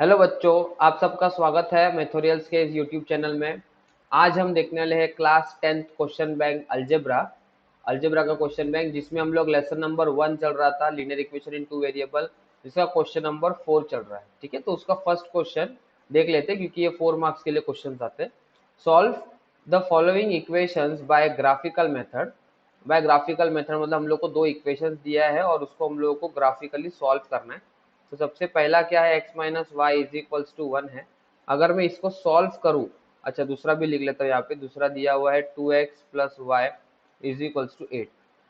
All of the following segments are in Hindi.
हेलो बच्चों, आप सबका स्वागत है मैथोरियल्स के इस यूट्यूब चैनल में। आज हम देखने वाले हैं class 10th question bank algebra. Algebra का क्वेश्चन बैंक जिसमें हम लोग लेसन नंबर 1 चल रहा था, linear equation in two variable, जिसका क्वेश्चन नंबर 4 चल रहा है। ठीक है, तो उसका फर्स्ट क्वेश्चन देख लेते हैं क्योंकि ये 4 मार्क्स के लिए क्वेश्चन आते हैं। Solve the following equations by graphical method. By graphical method मतलब हम लोग को दो इक्वेशंस दिया है और उसको हम लोगों को ग्राफिकली सॉल्व करना है। तो सबसे पहला क्या है, x minus y is equals to 1 है। अगर मैं इसको सॉल्व करूं, अच्छा दूसरा भी लिख लेता हूँ, यहाँ पे दूसरा दिया हुआ है 2x plus y is equals to 8।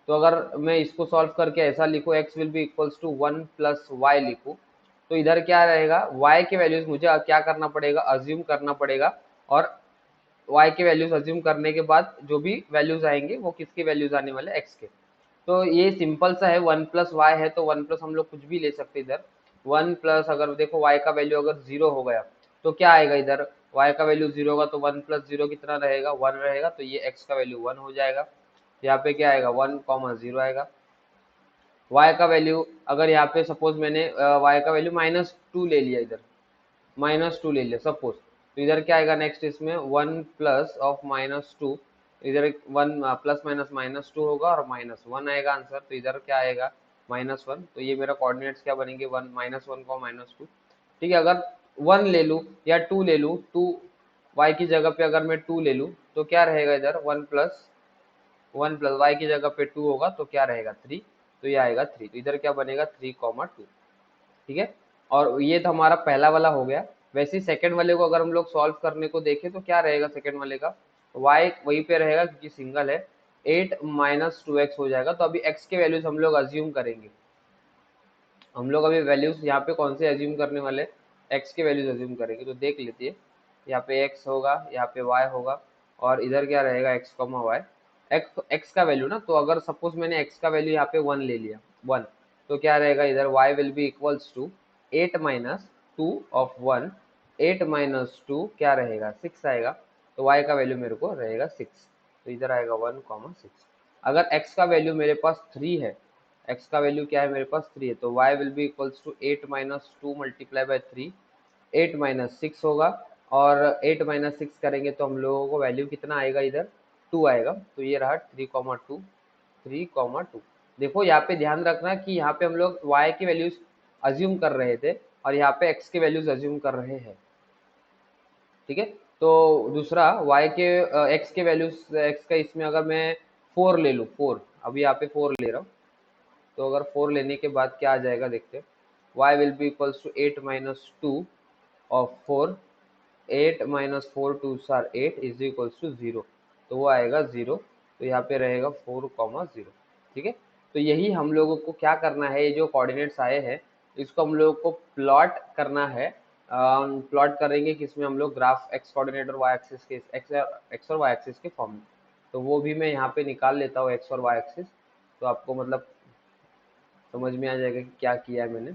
तो अगर मैं इसको सॉल्व करके ऐसा लिखूँ, x will be equals to 1 plus y लिखूँ, तो इधर क्या रहेगा, y के वैल्यूज मुझे क्या करना पड़ेगा, अज्यूम करना पड़ेगा। और y के वैल्यूज अज्यूम करने के बाद जो भी वैल्यूज आएंगे वो किसके वैल्यूज आने वाले, x के। तो ये सिंपल सा है, 1 प्लस वाई है तो 1 प्लस हम लोग कुछ भी ले सकते हैं इधर। 1 प्लस अगर देखो y का वैल्यू अगर 0 हो गया तो क्या आएगा इधर, y का वैल्यू 0 होगा तो 1 प्लस 0 कितना रहेगा, 1 रहेगा, तो ये x का वैल्यू 1 हो जाएगा। यहाँ पे क्या आएगा, 1 कॉमा 0 आएगा। y का वैल्यू अगर यहाँ पे सपोज मैंने y का वैल्यू -2 ले लिया इधर, -2 ले लिया सपोज, तो इधर क्या आएगा नेक्स्ट, इसमें 1 प्लस ऑफ -2, इधर 1 प्लस माइनस -2 होगा और -1 आएगा आंसर, तो इधर क्या आएगा -1। तो ये मेरा कोऑर्डिनेट्स क्या बनेंगे, 1 -1 को -2। ठीक है, अगर 1 ले लूँ या 2 ले लूँ, 2 y की जगह पे अगर मैं 2 ले लूँ तो क्या रहेगा इधर, 1 प्लस वाई की जगह पे 2 होगा तो क्या रहेगा 3, तो ये आएगा 3, तो इधर क्या बनेगा 3,2। ठीक है, और ये तो हमारा पहला वाला हो गया। वैसे ही सेकंड वाले को अगर हम लोग सॉल्व करने को देखें तो क्या रहेगा सेकंड वाले का, y वहीं पे रहेगा क्योंकि सिंगल है, 8 माइनस 2x हो जाएगा। तो अभी x के वैल्यूज हम लोग अज्यूम करेंगे, हम लोग अभी वैल्यूज यहाँ पे कौन से अज्यूम करने वाले, x के वैल्यूज अज्यूम करेंगे। तो देख लेते हैं, यहाँ पे x होगा, यहाँ पे y होगा, और इधर क्या रहेगा x कॉमा वाई। x का वैल्यू ना, तो अगर सपोज मैंने x का वैल्यू यहाँ पे 1 ले लिया, 1, तो क्या रहेगा इधर y will be equals to 8 minus 2 of 1, 8 minus 2 क्या रहेगा 6 आएगा, तो y का वैल्यू मेरे को रहेगा 6, तो इधर आएगा 1,6। अगर x का वैल्यू मेरे पास 3 है, x का वैल्यू क्या है मेरे पास 3 है, तो y will be equals to 8 minus 2 multiply by 3, 8 minus 6 होगा, और 8 माइनस 6 करेंगे तो हम लोगों को वैल्यू कितना आएगा इधर, 2 आएगा, तो ये रहा 3,2, 3,2। देखो यहाँ पे ध्यान रखना कि यहाँ पे हम लोग y की वैल्यूज अज्यूम कर रहे थे और यहाँ पे x के वैल्यूज अज्यूम कर रहे हैं। ठीक है, तो दूसरा y के x के वैल्यूज, x का इसमें अगर मैं 4 ले लूँ, 4 अभी यहाँ पे 4 ले रहा हूँ, तो अगर 4 लेने के बाद क्या आ जाएगा देखते हैं, y will be equals to 8 minus 2 of 4, 8 minus 4 two are 8 is equals to 0, तो वो आएगा 0, तो यहाँ पे रहेगा 4,0। ठीक है, तो यही हम लोगों को क्या करना है, ये जो कोऑर्डिनेट्स आए हैं इसको हम लोगों को प्लॉट करना है। प्लॉट करेंगे किसमें, हम लोग ग्राफ एक्स कोऑर्डिनेट और वाई एक्सिस के, एक्स और वाई एक्सिस के फॉर्म में। तो वो भी मैं यहाँ पे निकाल लेता हूँ एक्स और वाई एक्सिस, तो आपको मतलब समझ में आ जाएगा कि क्या किया है मैंने।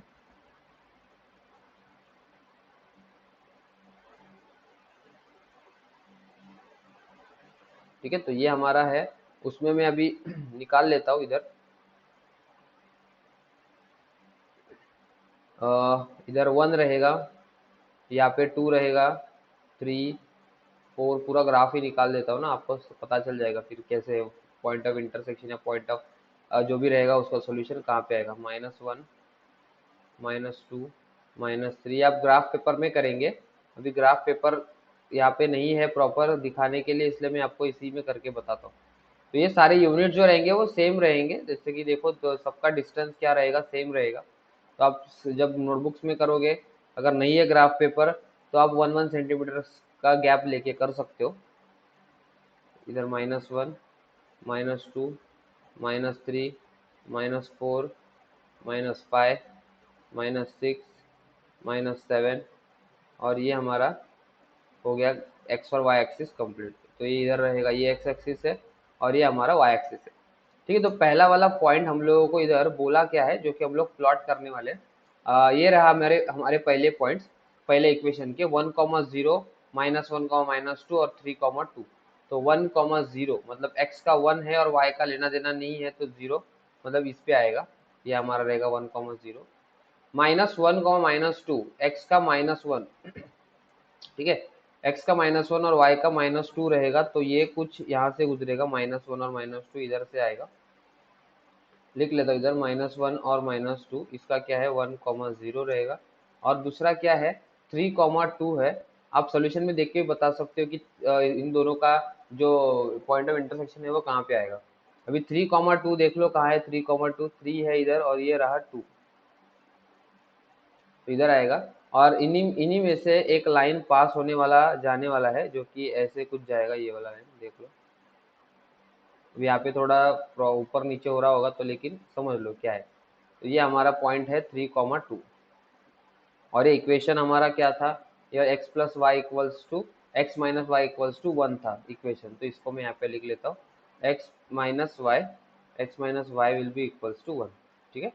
ठीक है, तो ये हमारा है, उसमें मैं अभी निकाल लेता हूँ इधर। इधर 1 रहेगा, यहाँ पे 2 रहेगा, 3, 4, पूरा ग्राफ ही निकाल देता हूँ ना, आपको पता चल जाएगा फिर कैसे पॉइंट ऑफ इंटरसेक्शन या पॉइंट ऑफ जो भी रहेगा उसका सोल्यूशन कहाँ पे आएगा। -1, -2, -3 आप ग्राफ पेपर में करेंगे, अभी ग्राफ पेपर यहाँ पे नहीं है प्रॉपर दिखाने के लिए, इसलिए मैं आपको इसी में करके बताता हूँ। तो ये सारे यूनिट जो रहेंगे वो सेम रहेंगे, जैसे कि देखो तो सबका डिस्टेंस क्या रहेगा, सेम रहेगा। तो आप जब नोटबुक्स में करोगे, अगर नहीं है ग्राफ पेपर, तो आप 1-1 सेंटीमीटर का गैप लेके कर सकते हो। इधर -1, -2, -3, -4, -5, -6, -7, और ये हमारा हो गया एक्स और वाई एक्सिस कंप्लीट। तो ये इधर रहेगा, ये एक्स एक्सिस है और ये हमारा वाई एक्सिस है। ठीक है, तो पहला वाला पॉइंट हम लोगों को इधर बोला क्या है जो कि हम लोग प्लॉट करने वाले हैं। ये रहा मेरे हमारे पहले पॉइंट्स, पहले इक्वेशन के 1,0, -1, -2 और 3,2। तो 1,0 मतलब x का 1 है और y का लेना देना नहीं है, तो 0 मतलब इस पे आएगा, ये हमारा रहेगा 1,0। -1 -2, एक्स का -1, ठीक है, x का -1 और y का -2 रहेगा, तो ये कुछ यहाँ से गुजरेगा, -1 और -2 इधर से आएगा, लिख लेता हूँ इधर -1 और -2, इसका क्या है 1,0 रहेगा। और दूसरा क्या है 3,2 है। आप सोल्यूशन में देख के भी बता सकते हो कि इन दोनों का जो पॉइंट ऑफ इंटरसेक्शन है वो कहाँ पे आएगा। अभी 3,2 देख लो कहाँ है, 3,2 3 है इधर, और ये रहा 2, तो इधर आएगा। और इन्हीं इन्हीं में से एक लाइन पास होने वाला जाने वाला है, जो कि ऐसे कुछ जाएगा, ये वाला लाइन देख लो। अब यहाँ पे थोड़ा ऊपर नीचे हो रहा होगा तो, लेकिन समझ लो क्या है। तो ये हमारा पॉइंट है 3,2। और ये इक्वेशन हमारा क्या था, ये x plus y equals to x minus y equals to 1 था इक्वेशन, तो इसको मैं यहाँ पे लिख लेता हूँ, x minus y will be equals to 1, ठीक है।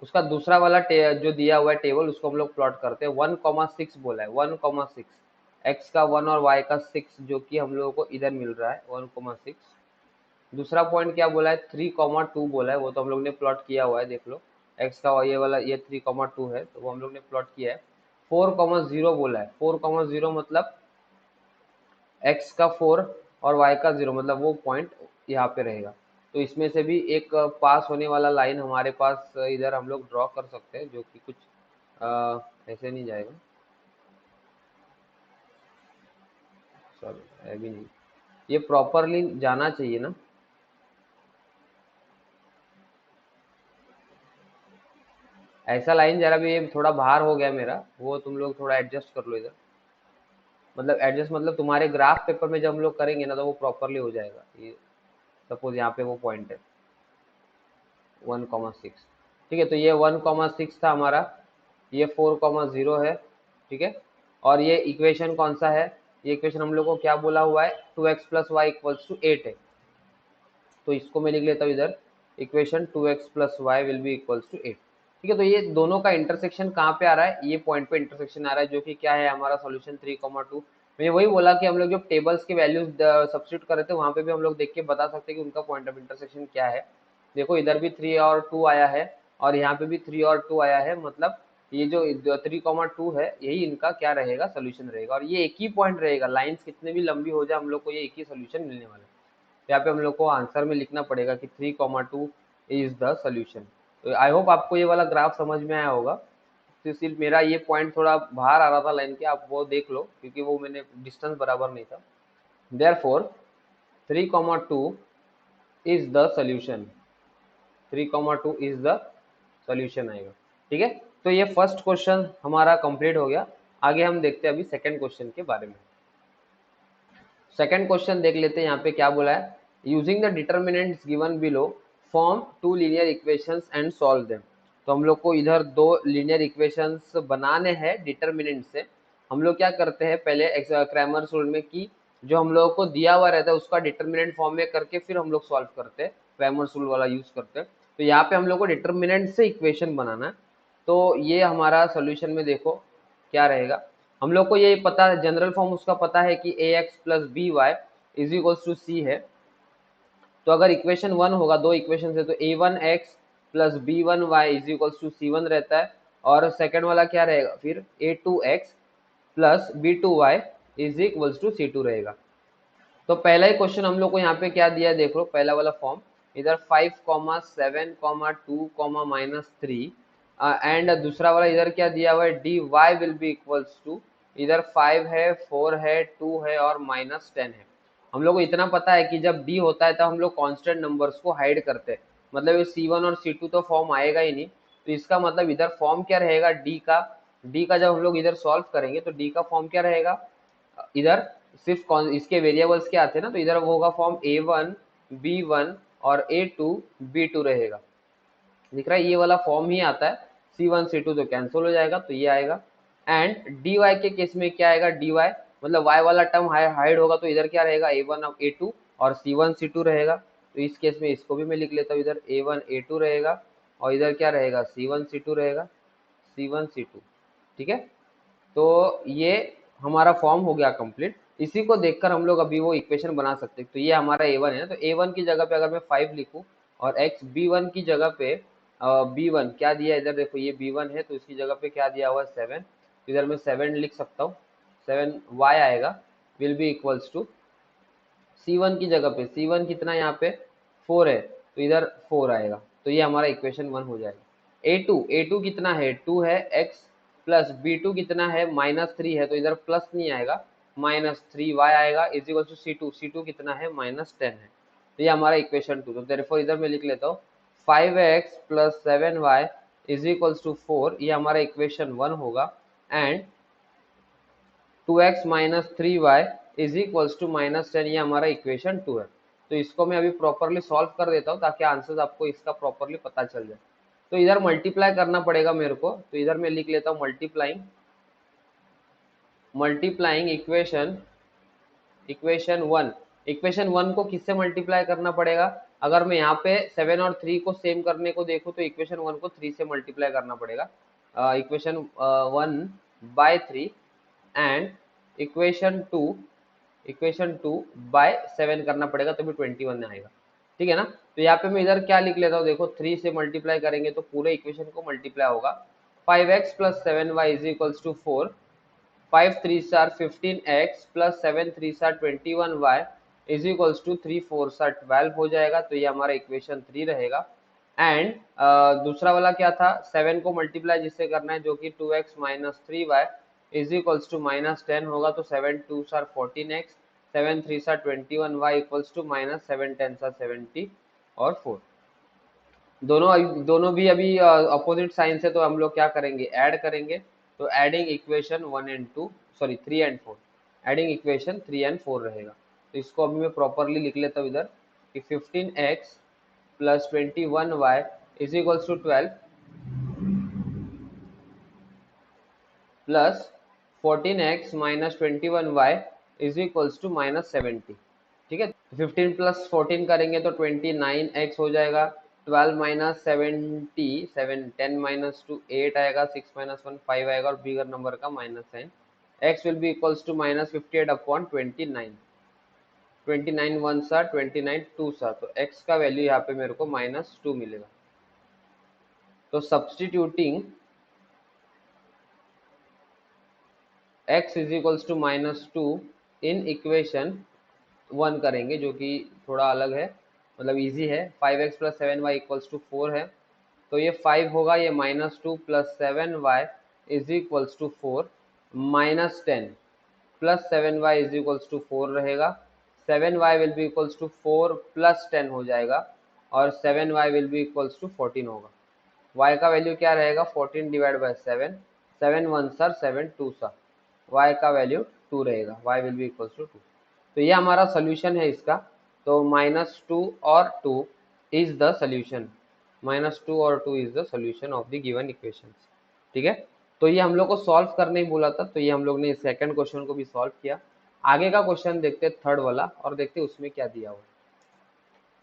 उसका दूसरा वाला जो दिया हुआ है टेबल, उसको हम लोग प्लॉट करते हैं। 1,6 बोला है, 1,6, एक्स का 1 और वाई का 6, जो कि हम लोगों को इधर मिल रहा है 1,6। दूसरा पॉइंट क्या बोला है 3,2 बोला है, वो तो हम लोग ने प्लॉट किया हुआ है, देख लो। एक्स का ये वाला ये 3,2 है, तो वो हम लोग ने प्लॉट किया है। 4,0 बोला है, 4,0 मतलब एक्स का 4 और वाई का 0, मतलब वो पॉइंट यहाँ पे रहेगा। तो इसमें से भी एक पास होने वाला लाइन हमारे पास इधर हम लोग ड्रॉ कर सकते हैं, जो कि कुछ ऐसे नहीं जाएगा, सॉरी अभी नहीं, ये प्रॉपरली जाना चाहिए ना। ऐसा लाइन जरा भी ये थोड़ा बाहर हो गया मेरा, वो तुम लोग थोड़ा एडजस्ट कर लो इधर, मतलब एडजस्ट मतलब तुम्हारे ग्राफ पेपर में जब हम लोग करेंगे ना, तो वो प्रॉपरली हो जाएगा। ये सपोज यहाँ पे वो पॉइंट है 1,6, ठीक है, तो ये 1,6 था हमारा, ये 4,0 है, ठीक है। और ये इक्वेशन कौन सा है, ये इक्वेशन हम लोग को क्या बोला हुआ है 2x plus y equals to 8 है, तो इसको मैं लिख लेता हूँ इधर, equation 2x plus y will be equals to 8, ठीक है। तो ये दोनों का इंटरसेक्शन कहाँ पे आ रहा है, ये पॉइंट पे इंटरसेक्शन आ रहा है, जो कि क्या है हमारा सॉल्यूशन 3,2। मैं वही बोला कि हम लोग जब टेबल्स के वैल्यूज सब्स्टिट्यूट कर रहे थे, वहाँ पे भी हम लोग देख के बता सकते हैं कि उनका पॉइंट ऑफ इंटरसेक्शन क्या है। देखो इधर भी 3 और 2 आया है, और यहाँ पे भी 3 और 2 आया है, मतलब ये जो 3,2 है, यही इनका क्या रहेगा सोल्यूशन रहेगा। और ये एक ही पॉइंट रहेगा, लाइंस कितने भी लंबी हो जाए हम लोग को ये एक ही सोल्यूशन मिलने वाला है। यहाँ पे हम लोग को आंसर में लिखना पड़ेगा कि 3,2 इज द सोल्यूशन। तो आई होप आपको ये वाला ग्राफ समझ में आया होगा। तो सिर्फ मेरा ये पॉइंट थोड़ा बाहर आ रहा था लाइन के, आप वो देख लो, क्योंकि वो मैंने डिस्टेंस बराबर नहीं था। Therefore 3,2 is the solution, 3,2 is the solution आएगा, ठीक है। तो ये फर्स्ट क्वेश्चन हमारा कंप्लीट हो गया। आगे हम देखते हैं अभी सेकंड क्वेश्चन के बारे में। सेकंड क्वेश्चन देख लेते हैं, यहाँ पे क्या बोला है, using the determinants given below form two linear equations and solve them. तो हम लोग को इधर दो लीनियर इक्वेशंस बनाने हैं डिटर्मिनेंट से। हम लोग क्या करते हैं पहले क्रैमर्स रूल में कि जो हम लोगों को दिया हुआ रहता है उसका डिटर्मिनेंट फॉर्म में करके फिर हम लोग सॉल्व करते हैं, क्रैमर्स रूल वाला यूज करते हैं। तो यहाँ पे हम लोग को डिटर्मिनेंट से इक्वेशन बनाना है। तो ये हमारा सोल्यूशन में देखो क्या रहेगा। हम लोग को ये पता है, जनरल फॉर्म उसका पता है कि a x plus b y is equals to c है। तो अगर इक्वेशन 1 होगा, दो इक्वेशन है, तो a one x plus b one y is equals to c one रहता है। और सेकंड वाला क्या रहेगा फिर, a two x plus b two y is equals to c two रहेगा। तो पहला ही क्वेश्चन हम लोग को यहाँ पे क्या दिया है देख लो, पहला वाला फॉर्म इधर 5,7,2,-3 एंड दूसरा वाला इधर क्या दिया हुआ है, d y will be equals to, इधर 5 है, 4 है, 2 है और -10 है। हम लोग को इतना पता है कि जब डी होता है तब हम लोग कांस्टेंट नंबर्स को हाइड करते हैं, मतलब ये C1 और C2 तो फॉर्म आएगा ही नहीं। तो इसका मतलब इधर फॉर्म क्या रहेगा डी का जब हम लोग इधर सॉल्व करेंगे तो डी का फॉर्म क्या रहेगा, इधर सिर्फ इसके वेरिएबल्स क्या आते हैं ना, तो इधर वो होगा फॉर्म a1 b1 और a2 b2 रहेगा। दिख रहा है ये वाला फॉर्म ही आता है, c1 c2 तो कैंसिल हो जाएगा, तो ये आएगा। एंड dy के केस में क्या आएगा, dy मतलब y वाला टर्म हाइड होगा, तो इधर क्या रहेगा a1 और a2 और c1 c2 रहेगा। तो इस केस में इसको भी मैं लिख लेता हूँ, इधर a1 a2 रहेगा और इधर क्या रहेगा c1 c2 रहेगा, c1 c2, ठीक है। तो ये हमारा फॉर्म हो गया कंप्लीट। इसी को देखकर हम लोग अभी वो इक्वेशन बना सकते हैं। तो ये हमारा a1 है ना, तो a1 की जगह पे अगर मैं 5 लिखूं और x b1 की जगह पे B1 क्या दिया इधर देखो, ये B1 है तो इसकी जगह पे क्या दिया हुआ है 7, इधर मैं 7 लिख सकता हूँ, 7 y आएगा, will be equals to C1 की जगह पे, C1 कितना यहाँ पे 4 है तो इधर 4 आएगा, तो ये हमारा इक्वेशन 1 हो जाएगा। A2 कितना है 2 है x प्लस B2 कितना है -3 है तो इधर प्लस नहीं आएगा, -3y आएगा इज इक्वल टू C2 कितना है -10 है, तो ये हमारा इक्वेशन 2। तो देयरफॉर इधर मैं लिख लेता हूँ 5x plus 7y is equal to 4, ये हमारा इक्वेशन 1 होगा। And 2x minus 3y is equals to -10, ये हमारा इक्वेशन 2 है। तो इसको मैं अभी प्रॉपरली सॉल्व कर देता हूँ ताकि आंसर आपको इसका प्रॉपरली पता चल जाए। तो इधर मल्टीप्लाई करना पड़ेगा मेरे को, तो इधर मैं लिख लेता हूँ मल्टीप्लाइंग इक्वेशन 1 को किससे मल्टीप्लाई करना पड़ेगा, अगर मैं यहाँ पे 7 और 3 को सेम करने को देखूँ तो इक्वेशन 1 को 3 से मल्टीप्लाई करना पड़ेगा, equation 1 by 3 and equation 2 by 7 करना पड़ेगा तभी 21 आएगा, ठीक है ना। तो यहाँ पे मैं इधर क्या लिख लेता हूँ देखो, 3 से मल्टीप्लाई करेंगे तो पूरे इक्वेशन को मल्टीप्लाई होगा, 5x plus 7y is equals to 4, 5 3 are 15x plus 7 3 are 21y is equals to 3 4 are 12 हो जाएगा, तो ये हमारा इक्वेशन 3 रहेगा। एंड दूसरा वाला क्या था, 7 को मल्टीप्लाई जिससे करना है जो कि 2x minus 3y is equals to -10 होगा, तो 7 2 are 14x, 7 3 are 21y equals to -7 10 are 70 और 4। दोनों भी अभी अपोजिट साइन से, तो हम लोग क्या करेंगे ऐड करेंगे, तो adding equation 1 and 2 sorry 3 and 4, adding equation 3 and 4 रहेगा। तो इसको अभी मैं प्रॉपरली लिख लेता हूँ इधर कि 15x plus 21y is equals to 12 plus 14x minus 21y is equals to -70, ठीक है। 15 प्लस 14 करेंगे तो 29x हो जाएगा, 12 माइनस 70 7 10 माइनस 2 8 आएगा, 6 माइनस 1 5 आएगा और बिगर नंबर का minus sign, x will be equals to -58 upon 29, 29 1 सा 29 2 सा, तो x का वैल्यू यहाँ पे मेरे को -2 मिलेगा। तो substituting x is equals to -2 in equation 1 करेंगे जो कि थोड़ा अलग है, मतलब इजी है। 5x plus 7y equals to 4 है, तो ये 5 होगा, ये -2 plus 7y is equals to 4, -10 plus 7y is equals to 4 रहेगा, 7y will be equals to 4 plus 10 हो जाएगा और 7y will be equals to 14 होगा। y का वैल्यू क्या रहेगा 14 डिवाइड बाय 7, 7 1 सर 7 2 सर, y का वैल्यू 2 रहेगा, y will be equals to 2। तो ये हमारा सोल्यूशन है इसका, तो -2 और 2 इज द सोल्यूशन, -2 और 2 is the solution of the given equations, ठीक है। तो ये हम लोग को सॉल्व करने ही बोला था, तो ये हम लोग ने सेकंड क्वेश्चन को भी सॉल्व किया। आगे का क्वेश्चन देखते हैं थर्ड वाला, और देखते हैं उसमें क्या दिया हुआ।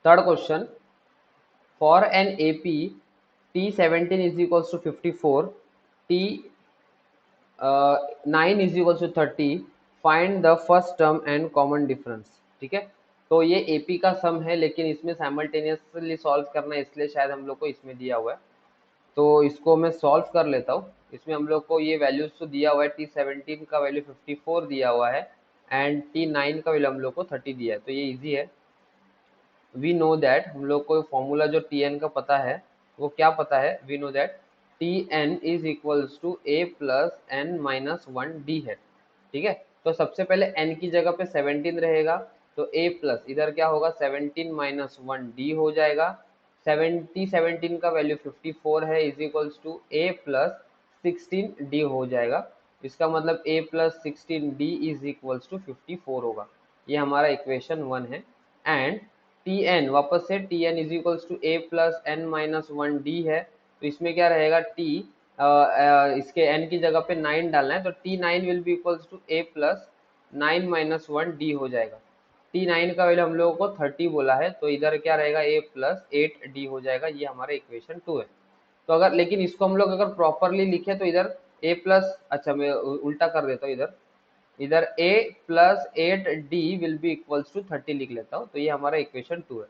Third question, for an AP T17 is equals to 54, T9 is equals to 30, find the first term and common difference, ठीक है। तो ये एपी का सम है, लेकिन इसमें साइमल्टेनियसली सॉल्व करना है, इसलिए शायद हम लोग को इसमें दिया हुआ है, तो इसको मैं सॉल्व कर लेता हूँ। इसमें हम लोग को ये वैल्यूज तो दिया हुआ है, T17 का वैल्यू 54 दिया हुआ है एंड T9 का वैल्यू हम लोग को 30 दिया है, तो ये इजी है। वी नो दैट, हम लोग को फॉर्मूला जो Tn का पता है वो क्या पता है, we know that Tn is equals to a plus n minus 1d है, ठीक है। तो सबसे पहले n की जगह पे 17 रहेगा, तो a प्लस इधर क्या होगा 17 माइनस 1d हो जाएगा, 17 का वैल्यू 54 है is equals to a plus 16d हो जाएगा, इसका मतलब a plus 16d is equals to 54 होगा, ये हमारा इक्वेशन 1 है। एंड Tn वापस से Tn is equals to a plus n minus 1d है, तो इसमें क्या रहेगा t इसके n की जगह पे 9 डालना है, तो T9 will be equals to a plus 9 minus 1d हो जाएगा। T9 का वैल्यू हम लोगों को 30 बोला है, तो इधर क्या रहेगा a प्लस 8d हो जाएगा, ये हमारा इक्वेशन 2 है। तो अगर लेकिन इसको हम लोग अगर प्रॉपरली लिखे तो इधर a प्लस, अच्छा मैं उल्टा कर देता हूँ, इधर a plus 8d will be equals to 30 लिख लेता हूँ, तो ये हमारा इक्वेशन 2 है।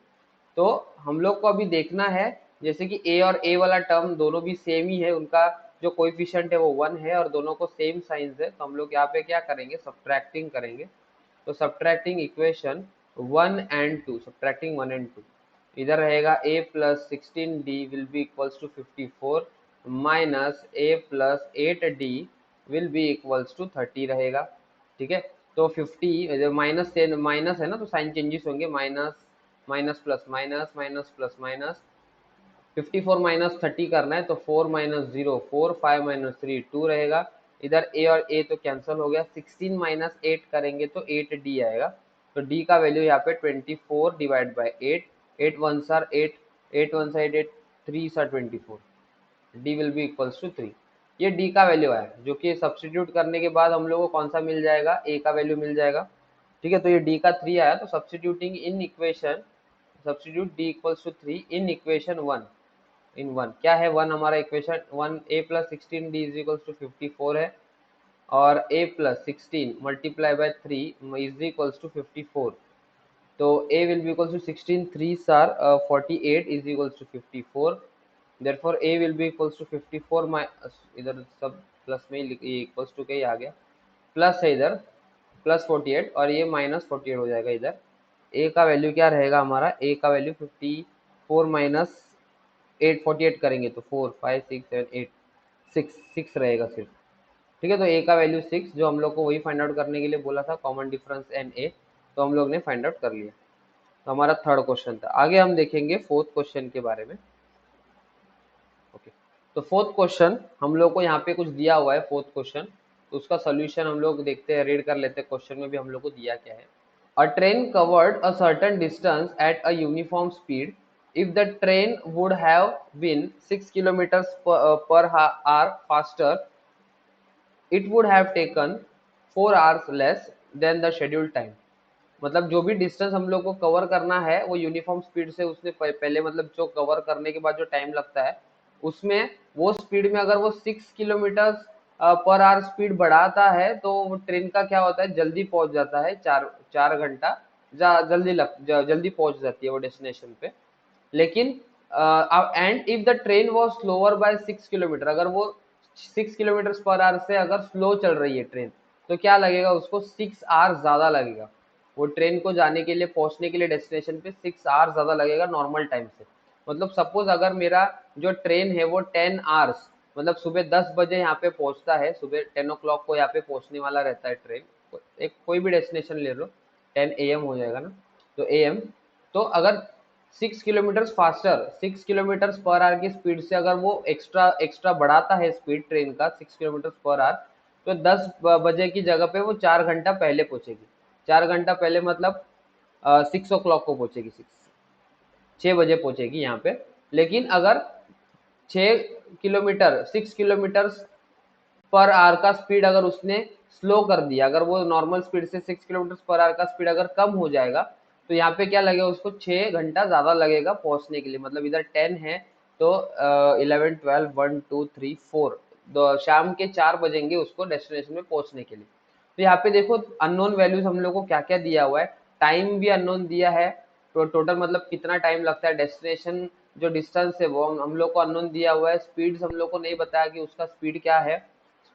तो हम लोग को अभी देखना है जैसे कि ए और ए वाला टर्म दोनों भी सेम ही है, उनका जो कोएफिशिएंट है वो 1 है और दोनों को सेम साइंस है, तो हम लोग यहाँ पे क्या करेंगे, सब्ट्रैक्टिंग करेंगे। तो subtracting equation 1 and 2, subtracting 1 and 2, इधर रहेगा a plus 16d will be equals to 54 minus a plus 8d will be equals to 30 रहेगा। ठीक है, तो 50 माइनस से माइनस है ना, तो साइन चेंजेस होंगे, minus minus plus minus minus plus minus, 54 minus 30 करना है तो 4 माइनस 0 4, 5 माइनस 3 2 रहेगा। इधर a और a तो कैंसिल हो गया, 16 माइनस 8 करेंगे तो 8d आएगा, तो d का वैल्यू यहाँ पे 24 डिवाइड बाई 8, 8 वन सार 8, 8 वन साइड 8, 3 सार 24, d will be equals to 3। ये d का वैल्यू आया, जो कि सब्सटीट्यूट करने के बाद हम लोग को कौन सा मिल जाएगा, a का वैल्यू मिल जाएगा। ठीक है, तो ये d का 3 आया, तो substituting in equation, substitute d equals to 3 in equation 1, in 1 क्या है, 1 हमारा equation 1, a plus 16d is equals to 54 है, और a plus 16 multiply by 3 is equals to 54, तो a will be equals to 16 3 सार 48 is equals to 54, therefore a will be equals to 54 इधर सब प्लस में ही इक्वल्स टू के ही आ गया, प्लस है इधर प्लस 48 और ये माइनस 48 हो जाएगा। इधर a का वैल्यू क्या रहेगा हमारा, a का वैल्यू 54 माइनस 8 48 करेंगे तो 4 5 6 7 8 6 रहेगा सिर्फ। ठीक है, तो a का वैल्यू 6, जो हम लोग को वही फाइंड आउट करने के लिए बोला था, कॉमन डिफरेंस एन ए, तो हम लोग ने फाइंड आउट कर लिया। तो हमारा थर्ड क्वेश्चन था। आगे हम देखेंगे फोर्थ क्वेश्चन के बारे में। ओके, तो फोर्थ क्वेश्चन हम लोग को यहाँ पे कुछ दिया हुआ है, फोर्थ क्वेश्चन, तो उसका सोल्यूशन हम लोग देखते हैं, रीड कर लेते हैं, क्वेश्चन में भी हम लोग को दिया क्या है। A train covered a certain distance at a uniform speed. If the train would have been 6 kilometers per hour faster, it would have taken 4 hours less than the scheduled time. मतलब जो भी डिस्टेंस हम लोग को कवर करना है वो यूनिफॉर्म स्पीड से उसने पहले, मतलब जो कवर करने के बाद जो टाइम लगता है उसमें, वो स्पीड में अगर वो 6 किलोमीटर पर आवर स्पीड बढ़ाता है तो वो ट्रेन का क्या होता है, जल्दी पहुंच जाता है, 4 घंटा जल्दी पहुंच जाती है वो डेस्टिनेशन पे। लेकिन and if the train was slower by 6 kilometre, अगर वो 6 किलोमीटर पर आवर से अगर स्लो चल रही है ट्रेन, तो क्या लगेगा उसको, 6 आवर ज्यादा लगेगा, वो ट्रेन को जाने के लिए, पहुंचने के लिए डेस्टिनेशन पे 6 आवर ज्यादा लगेगा नॉर्मल टाइम से। मतलब सपोज अगर मेरा जो ट्रेन है वो 10 आवर्स, मतलब सुबह 10 बजे यहाँ पे पहुंचता है, सुबह 10 o'clock को यहाँ पे पहुंचने वाला रहता है ट्रेन, एक कोई भी डेस्टिनेशन ले लो, 10 AM हो जाएगा ना, तो AM, तो अगर 6 kilometre faster, 6 kilometre per our की स्पीड से अगर वो एक्स्ट्रा एक्स्ट्रा बढ़ाता है स्पीड ट्रेन का 6 किलोमीटर पर आवर, तो 10 बजे की जगह पे वो 4 घंटा पहले पहुंचेगी। 4 घंटा पहले मतलब 6 o'clock को पहुंचेगी, 6 बजे पहुंचेगी यहाँ पे। लेकिन अगर 6 किलोमीटर पर आवर का स्पीड अगर उसने स्लो कर दिया, अगर वो नॉर्मल स्पीड से 6 किलोमीटर पर आवर का स्पीड अगर कम हो जाएगा, तो यहाँ पे क्या लगेगा उसको, 6 घंटा ज्यादा लगेगा पहुंचने के लिए। मतलब इधर 10 है तो 11 12 1 2 3 4, शाम के 4 बजेंगे उसको डेस्टिनेशन में पहुंचने के लिए। तो यहाँ पे देखो अननोन वैल्यूज हम लोग को क्या क्या दिया हुआ है, टाइम भी अननोन दिया है, तो टोटल मतलब कितना टाइम लगता है, डेस्टिनेशन जो डिस्टेंस है वो हम लोग को अननोन दिया हुआ है, स्पीड हम लोग को नहीं बताया कि उसका स्पीड क्या है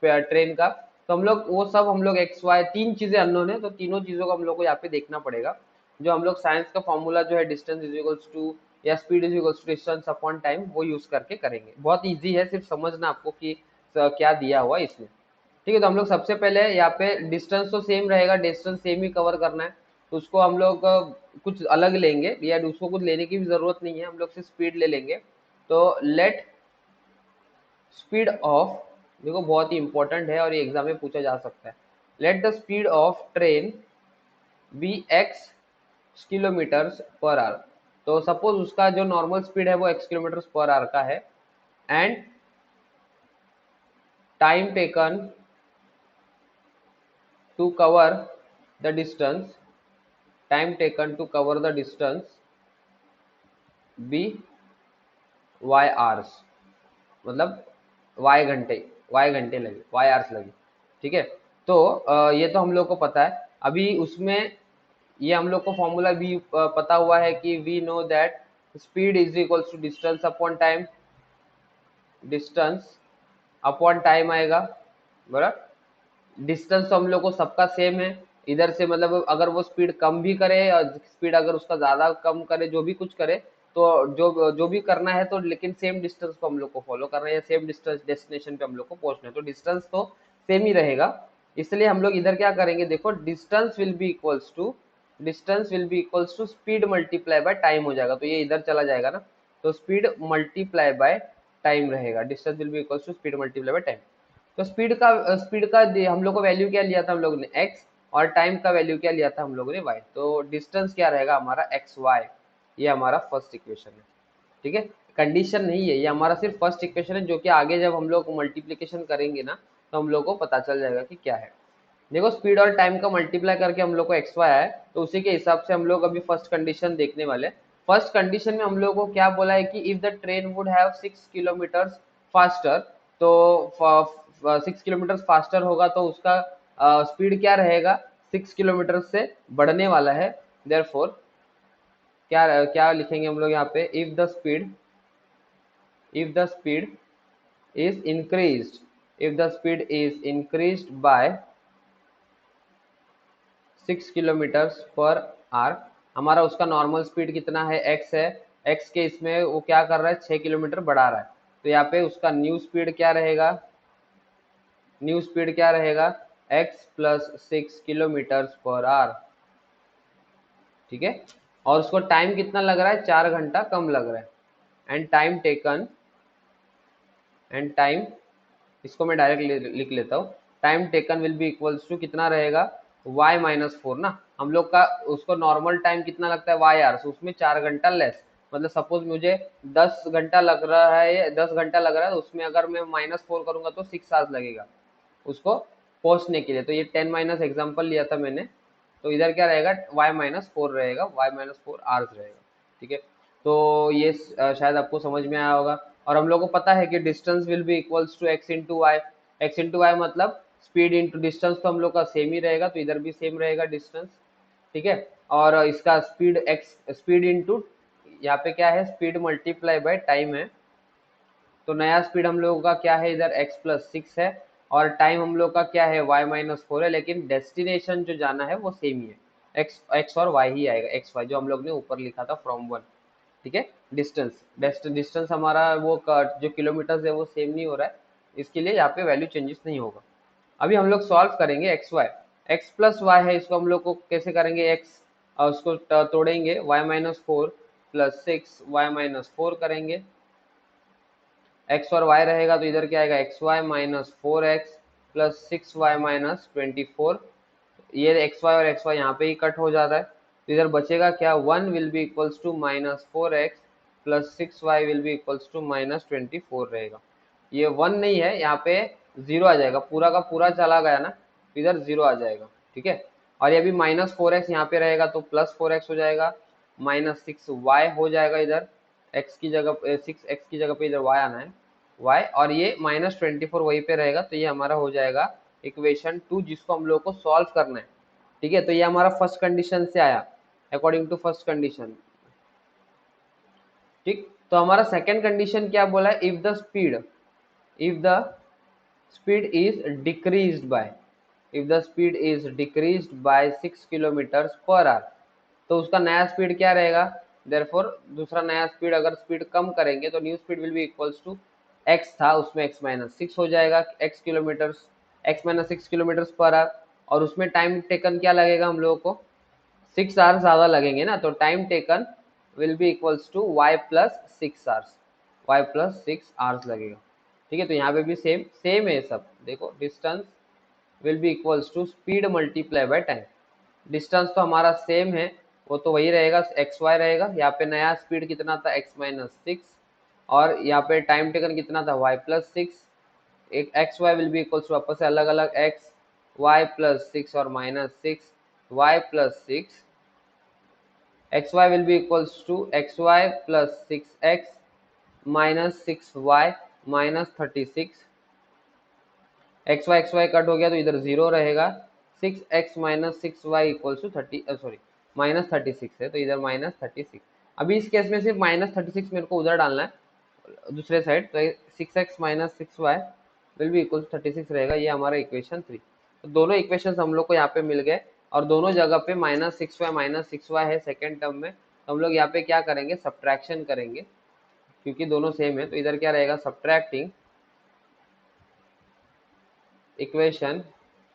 ट्रेन का, तो हम लोग वो सब हम लोग एक्स वाई 3 चीजें अननोन है, तो तीनों चीजों को हम लोग को यहाँ पे देखना पड़ेगा। जो हम लोग साइंस का फॉर्मूला जो है, डिस्टेंस इज इक्वल्स टू या speed is equals to distance upon time, वो यूज करके करेंगे। बहुत इजी है, सिर्फ समझना आपको कि क्या दिया हुआ इसमें। ठीक है, तो हम लोग सबसे पहले यहाँ पे डिस्टेंस तो सेम रहेगा, डिस्टेंस सेम ही कवर करना है, तो उसको हम लोग कुछ अलग लेंगे, या उसको कुछ लेने की भी जरूरत नहीं है, हम लोग सिर्फ स्पीड ले लेंगे। तो लेट स्पीड ऑफ, देखो बहुत ही इंपॉर्टेंट है और ये एग्जाम में पूछा जा सकता है, let the speed of train be x kilometre per hour. तो सपोज उसका जो नॉर्मल स्पीड है वो x किलोमीटर पर आवर का है, and time taken to cover the distance, time taken to cover the distance be y hours, मतलब y घंटे लगे, y आवर्स लगे। ठीक है, तो ये तो हम लोग को पता है। अभी उसमें ये हम लोग को फॉर्मूला भी पता हुआ है कि we know that speed is equals to distance upon time, distance upon time आएगा, बराबर। डिस्टेंस तो हम लोग को सबका सेम है, इधर से मतलब अगर वो स्पीड कम भी करे, स्पीड अगर उसका ज्यादा कम करे, जो भी कुछ करे, तो जो जो भी करना है तो लेकिन सेम डिस्टेंस को हम लोग को फॉलो करना है, या सेम डिस्टेंस डेस्टिनेशन पे हम लोग को पहुंचना है, तो डिस्टेंस तो सेम ही रहेगा। इसलिए हम लोग इधर क्या करेंगे, देखो distance will be equals to speed multiply by time हो जाएगा, तो ये इधर चला जाएगा ना, तो स्पीड मल्टीप्लाई बाय टाइम रहेगा, distance will be equals to speed multiply by time. तो स्पीड का हम लोग को वैल्यू क्या लिया था हम लोग ने x, और टाइम का वैल्यू क्या लिया था हम लोगों ने y, तो डिस्टेंस क्या रहेगा हमारा एक्स वाई, ये हमारा फर्स्ट इक्वेशन है, ठीक है। कंडीशन नहीं है, ये हमारा सिर्फ फर्स्ट इक्वेशन है, जो कि आगे जब हम लोग मल्टीप्लीकेशन करेंगे ना, तो हम लोग को पता चल जाएगा कि क्या है। देखो स्पीड और टाइम का मल्टीप्लाई करके हम लोग को एक्स वाई आया, तो उसी के हिसाब से हम लोग अभी फर्स्ट कंडीशन देखने वाले। फर्स्ट कंडीशन में हम लोग को क्या बोला है कि if the train would have 6 kilometre faster, तो 6 किलोमीटर फास्टर होगा तो उसका स्पीड क्या रहेगा, 6 किलोमीटर से बढ़ने वाला है। देयरफॉर क्या क्या लिखेंगे हम लोग यहाँ पे, if the speed is increased, if the speed is increased by 6 kilometre per our, हमारा उसका नॉर्मल स्पीड कितना है, x है, x के इसमें वो क्या कर रहा है, 6 किलोमीटर बढ़ा रहा है, तो यहाँ पे उसका न्यू स्पीड क्या रहेगा x plus 6 kilometre per our, ठीक है। और उसको टाइम कितना लग रहा है, 4 घंटा कम लग रहा है। एंड टाइम इसको मैं डायरेक्ट लिख लेता हूँ, time taken will be equals to कितना रहेगा, y-4 ना, हम लोग का उसको नॉर्मल टाइम कितना लगता है y आवर्स, उसमें 4 घंटा लेस, मतलब सपोज मुझे 10 घंटा लग रहा है, 10 घंटा लग रहा है, तो उसमें अगर मैं -4 करूंगा तो 6 आवर्स लगेगा उसको पहुंचने के लिए, तो ये 10 माइनस एग्जाम्पल लिया था मैंने, तो इधर क्या रहेगा y-4 रहेगा, y-4 आवर्स रहेगा, ठीक है। तो ये शायद आपको समझ में आया होगा। और हम लोग को पता है कि distance will be equals to x into y, x into y मतलब स्पीड इंटू डिस्टेंस, तो हम लोग का सेम ही रहेगा, तो इधर भी सेम रहेगा डिस्टेंस, ठीक है। और इसका स्पीड इंटू यहाँ पे क्या है, स्पीड मल्टीप्लाई बाय टाइम है, तो नया स्पीड हम लोगों का क्या है इधर x प्लस 6 है, और टाइम हम लोग का क्या है y-4 है, लेकिन डेस्टिनेशन जो जाना है वो सेम ही है, x और y ही आएगा, x y जो हम लोग ने ऊपर लिखा था फ्रॉम 1, ठीक है। डिस्टेंस हमारा वो जो किलोमीटर है वो सेम नहीं हो रहा है, इसके लिए यहाँ पे वैल्यू चेंजेस नहीं होगा। अभी हम लोग सॉल्व करेंगे x प्लस वाई है, इसको हम लोग को कैसे करेंगे, x और उसको तोड़ेंगे, y-4 प्लस 6 y-4 करेंगे, x और y रहेगा तो इधर क्या आएगा, xy-4x प्लस 6y-24, ये xy और xy यहाँ पे ही कट हो जाता है, तो इधर बचेगा क्या, 1 will be equals to -4x plus 6y will be equals to -24 रहेगा। ये 1 नहीं है, यहाँ पे 0 आ जाएगा, पूरा का पूरा चला गया ना, इधर 0 आ जाएगा, ठीक है। और ये भी -4x यहाँ पे रहेगा तो +4x हो जाएगा, -6y हो जाएगा, इधर x की जगह 6x की जगह पे इधर y आना है, y, और ये -24 वहीं पे रहेगा, तो ये हमारा हो जाएगा इक्वेशन 2, जिसको हम लोग को सॉल्व करना है, ठीक है। तो ये हमारा फर्स्ट कंडीशन से आया, अकॉर्डिंग टू फर्स्ट कंडीशन, ठीक। तो हमारा सेकंड कंडीशन क्या बोला है, if the speed is decreased bye 6 kilometre per hour, तो उसका नया स्पीड क्या रहेगा, देयरफॉर दूसरा नया स्पीड, अगर स्पीड कम करेंगे तो new speed will be equals to x था उसमें x-6 हो जाएगा, x-6 किलोमीटर पर आवर, और उसमें टाइम टेकन क्या लगेगा हम लोगों को, 6 आवर्स ज्यादा लगेंगे ना, तो time taken will be equals to y+6 hours लगेगा, ठीक है। तो यहाँ पे भी सेम सेम है सब, देखो distance will be equals to speed multiply by time, distance तो हमारा सेम है, वो तो वही रहेगा, एक्स वाई रहेगा, यहाँ पे नया स्पीड कितना था x-6, और यहाँ पे टाइम टेकन कितना था y+6, एक x y will be equals to वापस से अलग अलग x, y+6 और -6, y+6, xy will be equals to xy plus 6x minus 6y minus 36, xy cut हो गया तो इधर 0 रहेगा, 6x minus 6y equals to 30 sorry -36 है, तो इधर -36, अभी इस केस में सिर्फ -36 मेरे को उधर डालना है दूसरे साइड, तो 6x minus 6y will be equal 36 रहेगा। ये हमारा इक्वेशन 3। तो दोनों इक्वेशन हम लोग को यहाँ पे मिल गए और दोनों जगह पे -6y है सेकेंड टर्म में। तो हम लोग यहाँ पे क्या करेंगे, सब्ट्रैक्शन करेंगे क्योंकि दोनों सेम है। तो इधर क्या रहेगा, सब्ट्रैक्टिंग इक्वेशन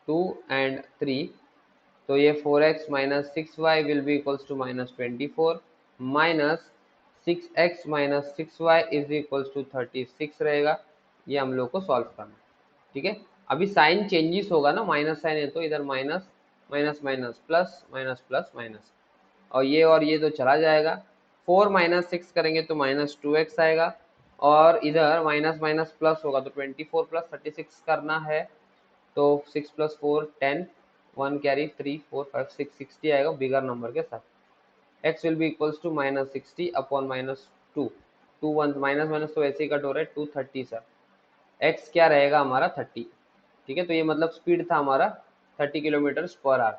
2 एंड 3। तो ये 4x minus 6y will be equals to -24 minus 6x minus 6y is equals to 36 रहेगा। ये हम लोग को सॉल्व करना है, ठीक है। अभी साइन चेंजेस होगा ना, माइनस साइन है तो इधर minus minus minus plus minus plus minus, और ये तो चला जाएगा। 4 माइनस 6 करेंगे तो -2x आएगा और इधर माइनस माइनस प्लस होगा तो 24 प्लस 36 करना है। तो 6 प्लस 4 10, 1 कैरी 3 4 5 6 60 आएगा बिगर नंबर के साथ। x will be equals to -60 upon -2, 2 1 minus minus तो ऐसे ही कट हो रहा है, 230 सर। x क्या रहेगा हमारा 30, ठीक है। तो ये मतलब स्पीड था हमारा 30 किलोमीटर पर आवर।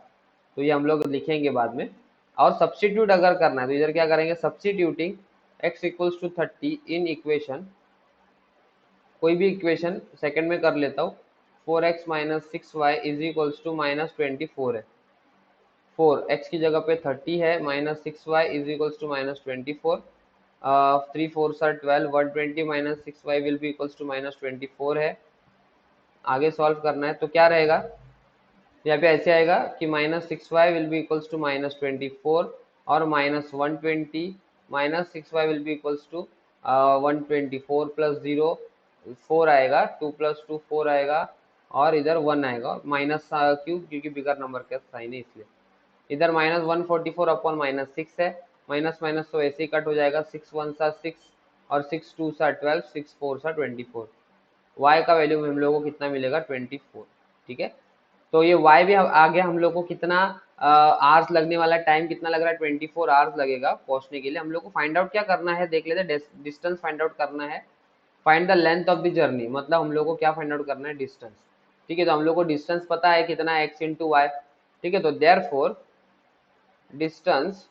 तो ये हम लोग लिखेंगे बाद में। और सब्सटीट्यूट अगर करना है तो इधर क्या करेंगे, substituting x equals to 30 in equation, कोई भी इक्वेशन सेकंड में कर लेता हूँ। 4x minus 6y is equals to -24 है। 4x की जगह पे 30 है, -6y is equals to -24। 3 4 12, 120 minus 6y will be equals to -24 है। आगे सॉल्व करना है तो क्या रहेगा, यहाँ पे ऐसे आएगा कि -6y will be equals to -24 और -120 -6y will be equals to 124 plus 0 4 आएगा, 2 प्लस 2 4 आएगा और इधर 1 आएगा, माइनस क्यों, क्योंकि बिगर नंबर का साइन है इसलिए। इधर -144 अपॉन -6 है, माइनस माइनस तो ऐसे ही कट हो जाएगा, 6 1 सा 6 और 6 2 सा 12, 6 4 सा 24। y का वैल्यू हम लोगों को कितना मिलेगा 24, ठीक है। तो ये y भी आगे हम लोग को कितना आवर्स लगने वाला, टाइम कितना लग रहा है 24 आवर्स लगेगा पहुंचने के लिए। हम लोग को फाइंड आउट क्या करना है देख लेते हैं, डिस्टेंस फाइंड आउट करना है। Find the length of the journey, मतलब हम लोग को क्या फाइंड आउट करना है, डिस्टेंस, ठीक है। तो हम लोग को डिस्टेंस पता है कितना x इंटू वाई, ठीक है। तो therefore distance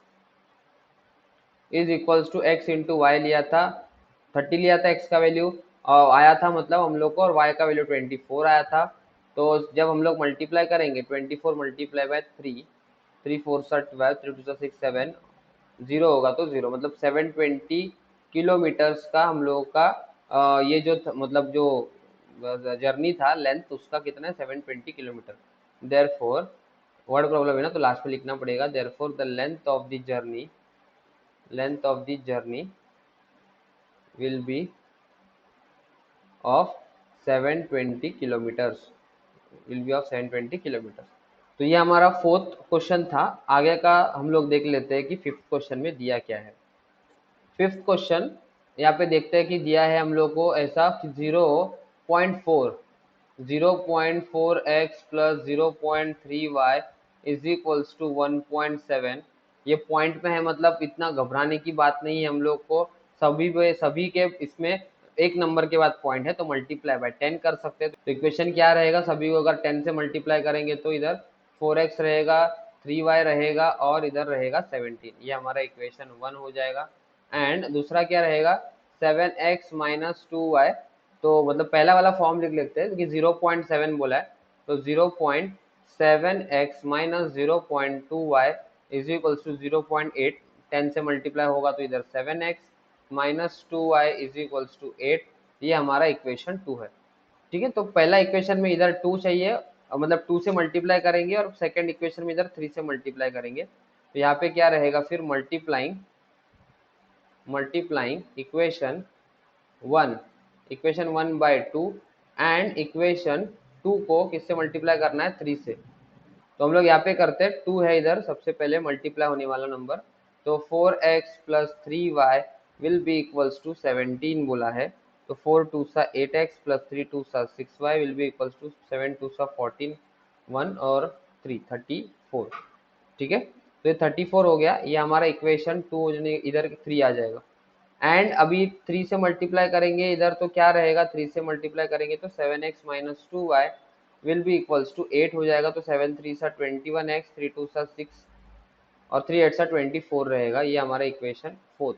is equals to x into y लिया था, 30 लिया था x का वैल्यू और आया था मतलब हम लोग को, और y का वैल्यू 24 आया था। तो जब हम लोग मल्टीप्लाई करेंगे 24 मल्टीप्लाई बाय 3, 3 4 सा 12, 3 2 सा 6 7, 0 होगा तो 0, मतलब 720 किलोमीटर्स का हम लोगों का ये जो मतलब जो जर्नी था लेंथ उसका कितना है 720 किलोमीटर। देयरफॉर वर्ड प्रॉब्लम है ना तो लास्ट में लिखना पड़ेगा, therefore the length of the journey, length of the journey will be of 720 kilometers, will be of 720 kilometers। तो ये हमारा फोर्थ क्वेश्चन था। आगे का हम लोग देख लेते हैं कि फिफ्थ क्वेश्चन में दिया क्या है। फिफ्थ क्वेश्चन यहाँ पे देखते हैं कि दिया है हम लोग को ऐसा कि 0.4x plus 0.3y is equals to 1.7। ये पॉइंट में है, मतलब इतना घबराने की बात नहीं है हम लोग को। सभी के इसमें एक नंबर के बाद पॉइंट है तो मल्टीप्लाई बाय 10 कर सकते हैं। तो इक्वेशन क्या रहेगा, सभी को अगर 10 से मल्टीप्लाई करेंगे तो इधर 4x रहेगा, 3y रहेगा और इधर रहेगा 17। ये हमारा इक्वेशन 1 हो जाएगा। एंड दूसरा क्या रहेगा 7x माइनस 2y, तो मतलब पहला वाला फॉर्म लिख लेते हैं कि 0.7 बोला है तो 0.7x minus 0.2y is equals to 0.8। 10 से मल्टीप्लाई होगा तो इधर 7x minus 2y is equals to 8। ये हमारा इक्वेशन 2 है, ठीक है। तो पहला इक्वेशन में इधर 2 चाहिए, मतलब 2 से मल्टीप्लाई करेंगे और सेकंड इक्वेशन में इधर 3 से मल्टीप्लाई करेंगे। तो यहाँ पे क्या रहेगा फिर multiplying equation 1 by 2 and equation 2 को किससे मल्टीप्लाई करना है 3 से। तो हम लोग यहाँ पे करते हैं 2 है इधर सबसे पहले मल्टीप्लाई होने वाला नंबर, तो 4x plus 3y will be equals to 17 बोला है। तो 4 2 सा 8x प्लस 3 2 सा 6y will be equals to 7 2 सा 14, 1 और 3 34, ठीक है। तो ये 34 हो गया, ये हमारा इक्वेशन 2 इधर 3 आ जाएगा। एंड अभी 3 से मल्टीप्लाई करेंगे इधर तो क्या रहेगा, 3 से मल्टीप्लाई करेंगे तो 7x minus 2y will be equals to 8 हो जाएगा। तो 7 3 सा 21x, 3 2 सा 6 और 3 8 सा 24 रहेगा। ये हमारा इक्वेशन 4।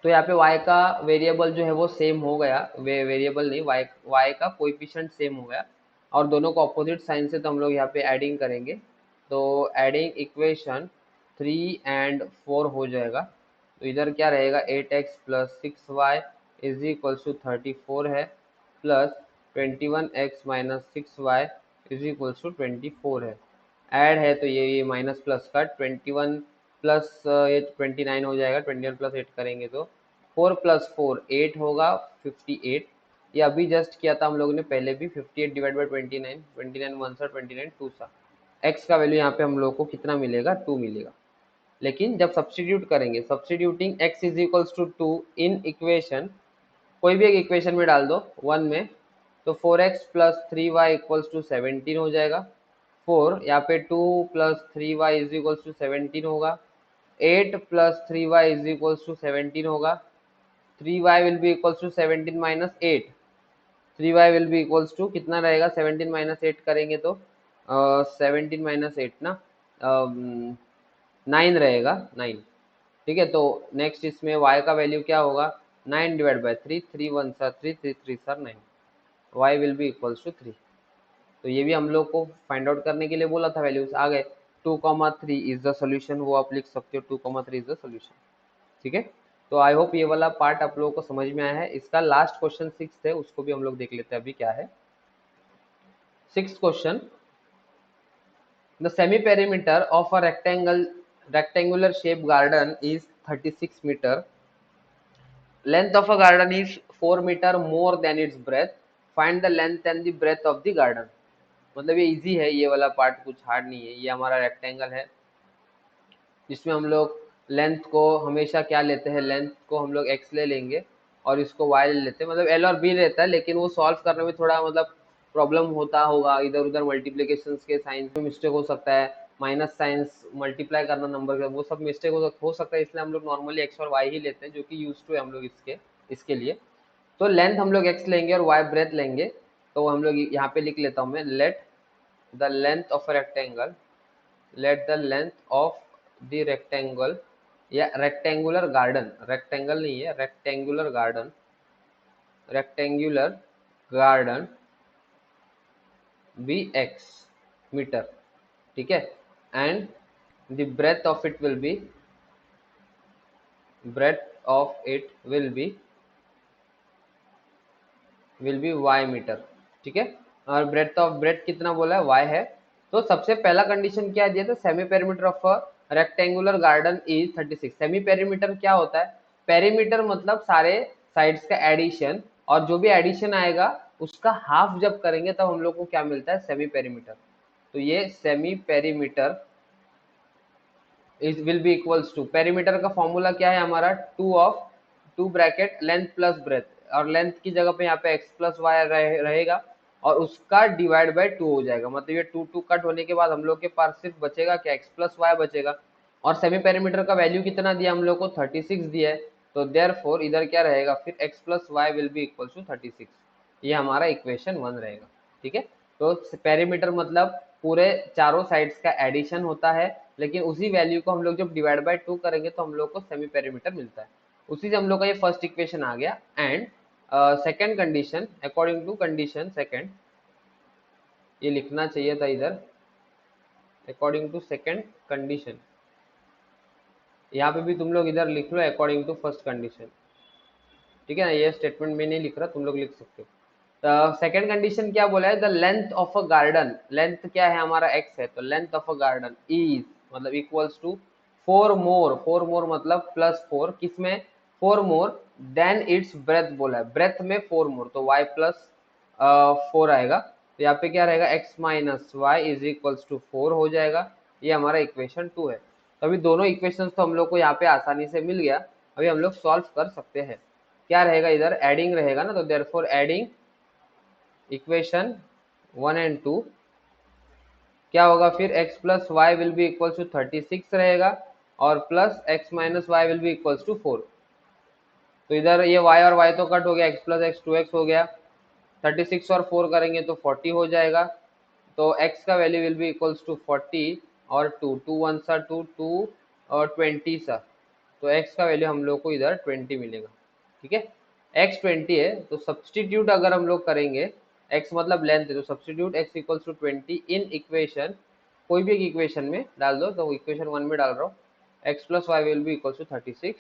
तो यहाँ पे y का वेरिएबल जो है वो सेम हो गया, वेरिएबल नहीं, y का कोएफिशिएंट सेम हो गया, और दोनों को अपोजिट साइन से तो हम लोग यहाँ पे एडिंग करेंगे। तो एडिंग इक्वेशन 3 एंड 4 हो जाएगा। तो इधर क्या रहेगा, 8x plus 6y is equal to 34 है, plus 21x minus 6y is equal to 24 है। ऐड है तो ये माइनस प्लस का 21 प्लस ये 29 हो जाएगा, 21 प्लस 8 करेंगे तो 4 प्लस 4 8 होगा, 58। ये अभी जस्ट किया था हम लोगों ने पहले भी, 58 डिवाइड बाई 29, 29 वन सा 29 टू सा, एक्स का वैल्यू यहाँ पे हम लोग को कितना मिलेगा, 2 मिलेगा। लेकिन जब सब्सटीट्यूट करेंगे, substituting x is equals to 2 in equation, कोई भी एक इक्वेशन में डाल दो 1 में, तो 4x plus 3y equals to 17 हो जाएगा। 4 यहाँ पे 2 plus 3y is equals to 17 होगा। 8 plus 3y is equals to 17 होगा। 3y will be equals to 17 minus 8, 3y will be equals to कितना रहेगा, 17 माइनस 8 करेंगे तो 17 माइनस 8 ना 9 रहेगा, 9। ठीक है, तो नेक्स्ट इसमें y का वैल्यू क्या होगा, 9 डिवाइड बाई 3, 3 वन सा 3, 3 3 सर 9, y will be equals to 3। तो ये भी हम लोग को फाइंड आउट करने के लिए बोला था, वैल्यूज आ गए। 2,3 इज द सोल्यूशन, वो आप लिख सकते हो, 2,3 इज द सोल्यूशन। ठीक है, तो आई होप ये वाला पार्ट आप लोगों को समझ में आया है। इसका लास्ट क्वेश्चन 6 है, उसको भी हम लोग देख लेते हैं अभी क्या है। 6th question, the semi perimeter of a rectangular shaped garden is 36 meter. Length of a garden is 4 meter more than its breadth. Find the length and the breadth of the garden. मतलब ये इजी है, ये वाला पार्ट कुछ हार्ड नहीं है। ये हमारा रेक्टेंगल है जिसमें हम लोग लेंथ को हमेशा क्या लेते हैं, लेंथ को हम लोग x ले लेंगे और इसको y ले लेते हैं, मतलब l और b रहता है, लेकिन वो सॉल्व करने में थोड़ा मतलब प्रॉब्लम होता होगा, इधर उधर मल्टीप्लिकेशन के साइंस में मिस्टेक हो सकता है, माइनस साइंस मल्टीप्लाई करना नंबर का, वो सब मिस्टेक हो सकता है, इसलिए हम लोग नॉर्मली x और y ही लेते हैं, जो कि यूज टू है हम लोग इसके लिए। तो लेंथ हम लोग x लेंगे और y ब्रेथ लेंगे। तो हम लोग यहाँ पे लिख लेता हूँ मैं, let the length of rectangle, let the length of the rectangle या रेक्टेंगुलर गार्डन, रेक्टेंगल नहीं है, rectangular garden, rectangular garden be x metre. ठीक है, and the breadth of it will be, breadth of it will be y metre. ठीक है, और ब्रेथ कितना बोला है, y है। तो सबसे पहला कंडीशन क्या दिया था, semi perimeter of a rectangular garden is 36। Semi perimeter क्या होता है, पेरीमीटर मतलब सारे साइड्स का एडिशन, और जो भी एडिशन आएगा उसका हाफ जब करेंगे तब हम लोग को क्या मिलता है, सेमी पेरीमीटर। तो ये semi perimeter is will be equals to, perimeter का फॉर्मूला क्या है हमारा, 2 ब्रैकेट लेंथ प्लस ब्रेथ, और लेंथ की जगह पे यहाँ पे x प्लस वाई रहेगा और उसका डिवाइड बाय 2 हो जाएगा। मतलब ये 2 कट होने के बाद हम लोग के पास सिर्फ बचेगा क्या, x प्लस वाई बचेगा। और सेमी पेरीमीटर का वैल्यू कितना दिया हम लोग को, 36 दिया है। तो देयरफॉर इधर क्या रहेगा फिर, x plus y will be equal to 36। ये हमारा इक्वेशन 1 रहेगा। ठीक है, तो पेरीमीटर मतलब पूरे चारों साइड्स का एडिशन होता है, लेकिन उसी वैल्यू को हम लोग जब डिवाइड बाय 2 करेंगे तो हम लोग को सेमी पेरीमीटर मिलता है। उसी से हम लोग का ये फर्स्ट इक्वेशन आ गया। And second condition, according to condition second, ये लिखना चाहिए था इधर, अकॉर्डिंग टू सेकेंड कंडीशन, यहाँ पे भी तुम लोग इधर लिख लो अकॉर्डिंग टू फर्स्ट कंडीशन। ठीक है ना, ये स्टेटमेंट में नहीं लिख रहा, तुम लोग लिख सकते हो। सेकेंड कंडीशन क्या बोला है, the length of a garden, length क्या है हमारा x है, तो length of a garden is मतलब इक्वल्स टू 4 मोर, 4 मोर मतलब प्लस 4, किसमें 4 मोर देन इट्स ब्रेथ बोला है, ब्रेथ में 4 मोर, तो y प्लस 4 आएगा। तो यहाँ पे क्या रहेगा, x minus y is equals to 4 हो जाएगा। ये हमारा इक्वेशन 2 है। तो अभी दोनों इक्वेशन तो हम लोग को यहाँ पे आसानी से मिल गया, अभी हम लोग सॉल्व कर सकते हैं। क्या रहेगा इधर, एडिंग रहेगा ना, तो देयरफॉर एडिंग इक्वेशन 1 एंड 2 क्या होगा फिर, x plus y will be equal to 36 रहेगा और plus x minus y will be equal to 4। तो इधर ये y और y तो कट हो गया, x प्लस एक्स 2x हो गया, 36 और 4 करेंगे तो 40 हो जाएगा। तो x का value will be equals to 40 और 2 2 वन सा 2 2 और 20 सा तो x का वैल्यू हम लोग को इधर 20 मिलेगा। ठीक है, x 20 है, तो सब्सटीट्यूट अगर हम लोग करेंगे, x मतलब लेंथ है, तो substitute x equals to 20 in equation, कोई भी एक इक्वेशन में डाल दो, तो इक्वेशन 1 में डाल रहा हूँ, x plus y will be equals to 36,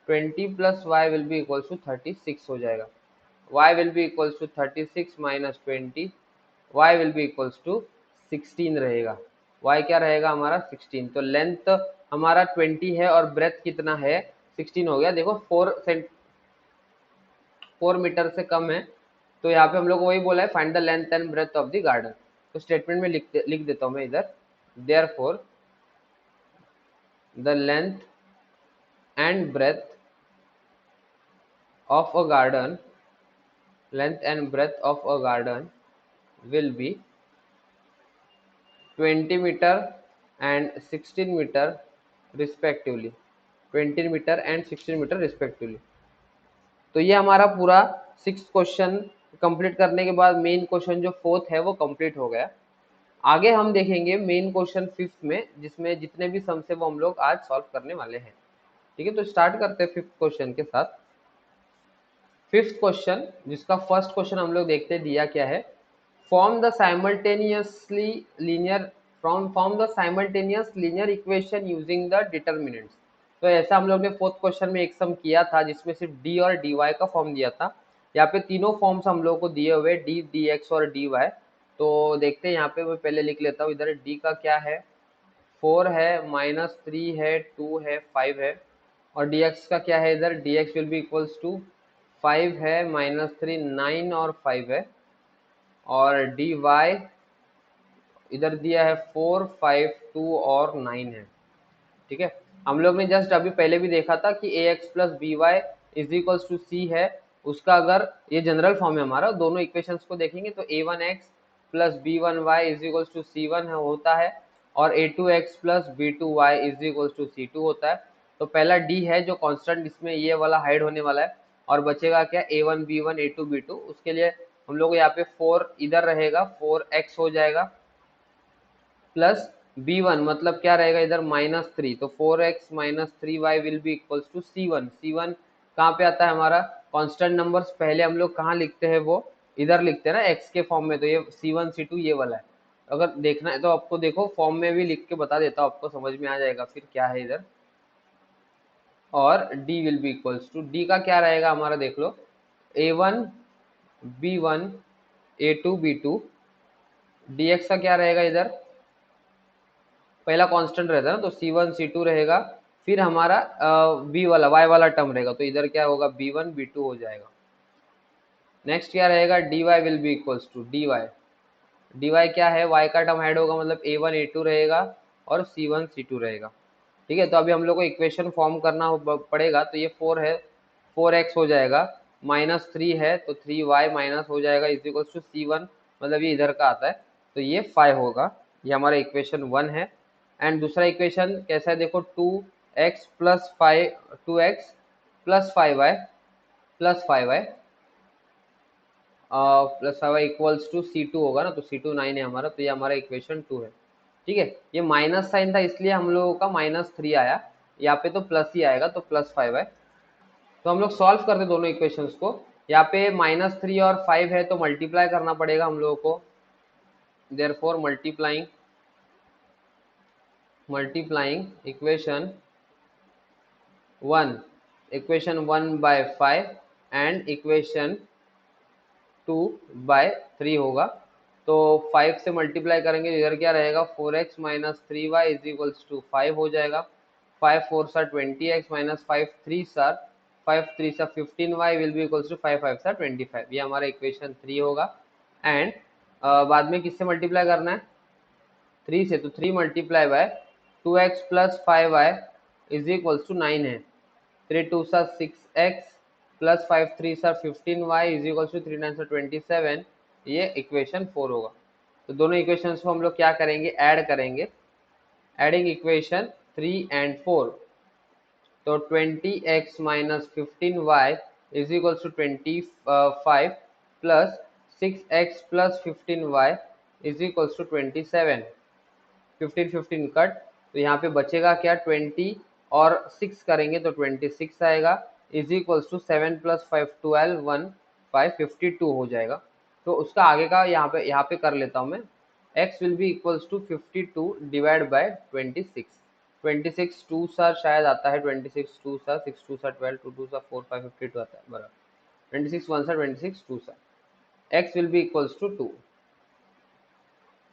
20 plus y will be equals to 36 हो जाएगा, y will be equals to 36 minus 20, y will be equals to 16 रहेगा। y क्या रहेगा हमारा 16, तो लेंथ हमारा 20 है और ब्रेथ कितना है 16 हो गया। देखो 4 मीटर से कम है, तो यहाँ पे हम लोग को वही बोला है, find the length and breadth of the garden. तो स्टेटमेंट में लिख देता हूँ मैं इधर, therefore the length and breadth of a garden, length and breadth of a garden will be 20 meter and 16 meter respectively, 20 meter and 16 meter respectively। तो ये हमारा पूरा 6 क्वेश्चन कंप्लीट करने के बाद मेन क्वेश्चन जो 4th है वो कंप्लीट हो गया। आगे हम देखेंगे मेन क्वेश्चन 5th में, जिसमें जितने भी सम्स है वो हम लोग आज सॉल्व करने वाले हैं। ठीक है, तो स्टार्ट करते हैं 5th क्वेश्चन के साथ। 5th क्वेश्चन, जिसका फर्स्ट क्वेश्चन हम लोग देखते हैं, दिया क्या है, form the simultaneous linear equation using the determinants. तो ऐसा हम लोग ने 4th क्वेश्चन में एक सम किया था, जिसमें सिर्फ डी और डी वाई का फॉर्म दिया था। यहाँ पे तीनों फॉर्म्स हम लोग को दिए हुए, डी, डी एक्स और डी वाई। तो देखते हैं, यहाँ पे मैं पहले लिख लेता हूँ, इधर डी का क्या है, 4 है, -3 है, 2 है, 5 है, और dx का क्या है, इधर dx will be equals to 5 है, -3, 9 और 5 है, और dy इधर दिया है 4, 5, 2 और 9 है। ठीक है, हम लोग ने जस्ट अभी पहले भी देखा था कि ax plus b y is equals to c है, उसका अगर ये जनरल फॉर्म है हमारा, दोनों इक्वेशंस को देखेंगे तो a1x plus b1y is equals to c1 होता है, और a2x plus b2y is equals to c2 होता है। तो पहला d है जो कांस्टेंट, इसमें ये वाला हाइड होने वाला है, और बचेगा क्या, a1 b1 a2 b2। उसके लिए हम लोग यहाँ पे 4 इधर रहेगा, 4x हो जाएगा, प्लस b1 मतलब क्या रहेगा इधर -3, तो 4x minus 3y will be equals to c1। c1 कहाँ पे आता है हमारा, कांस्टेंट नंबर्स पहले हम लोग कहाँ लिखते हैं, वो इधर लिखते हैं ना x के फॉर्म में, तो ये c1 c2 ये वाला है। अगर देखना है तो आपको देखो फॉर्म में भी लिख के बता देता हूँ, आपको समझ में आ जाएगा फिर क्या है इधर। और d will be equals to, d का क्या रहेगा हमारा, देख लो, a1 b1 a2 b2, dx का क्या रहेगा इधर, पहला कांस्टेंट रहता है ना, तो c1 c2 रहेगा, फिर हमारा b वाला y वाला टर्म रहेगा, तो इधर क्या होगा, b1 b2 हो जाएगा। नेक्स्ट क्या रहेगा, dy will be equals to dy क्या है, y का टर्म ऐड होगा, मतलब a1 a2 रहेगा और c1 c2 रहेगा। ठीक है, तो अभी हम लोग को इक्वेशन फॉर्म करना पड़ेगा, तो ये 4 है, 4x हो जाएगा, -3 है तो 3y माइनस हो जाएगा इज इक्वल्स टू c1, मतलब ये इधर का आता है, तो ये 5 होगा। ये हमारा इक्वेशन 1 है। एंड दूसरा इक्वेशन कैसा है, देखो 2x plus 5, 2x plus 5y plus 5y plus 5y equals to c2 होगा ना, तो c2 9 है हमारा, तो ये हमारा इक्वेशन 2 है। ठीक है, ये माइनस साइन था इसलिए हम लोगों का -3 आया, यहाँ पे तो प्लस ही आएगा, तो प्लस 5y। तो हम लोग सॉल्व करते दोनों इक्वेशंस को, यहाँ पे -3 और 5 है तो मल्टीप्लाई करना पड़ेगा हम लोगों को, therefore multiplying equation 1 by 5 and equation 2 by 3 होगा। तो 5 से मल्टीप्लाई करेंगे, इधर क्या रहेगा, 4x minus 3y is equals to 5 हो जाएगा, 5 4 सा 20x माइनस 5 3 सा 15y will be equals to 5 5 सा 25, ये हमारा इक्वेशन 3 होगा। एंड बाद में किससे मल्टीप्लाई करना है, 3 से, तो 3 multiply by 2x plus 5y is equals to 9 है, 3 2 सा 6x प्लस 5 3 सा 15y इज इक्वल्स टू 3 9 सा 27, ये इक्वेशन 4 होगा। तो दोनों इक्वेशंस को हम लोग क्या करेंगे, ऐड करेंगे, एडिंग इक्वेशन 3 एंड 4, तो 20x minus 15y is equals to 25 plus 6x plus 15y is equals to 27, 15 15 cut, तो यहाँ पे बचेगा क्या, 20 और 6 करेंगे तो 26 आएगा, इज इक्वल्स टू 7 प्लस 5 12 1 5 52 हो जाएगा। तो उसका आगे का यहाँ पे कर लेता हूँ मैं, x will be equals to 52 divide by 26। 26 2 sir शायद आता है, 26 2 सर 6 2 सर 12 2 2 सर 4 5 52 आता है बराबर। 26 1 sir 26 2 sir, x will be equals to 2.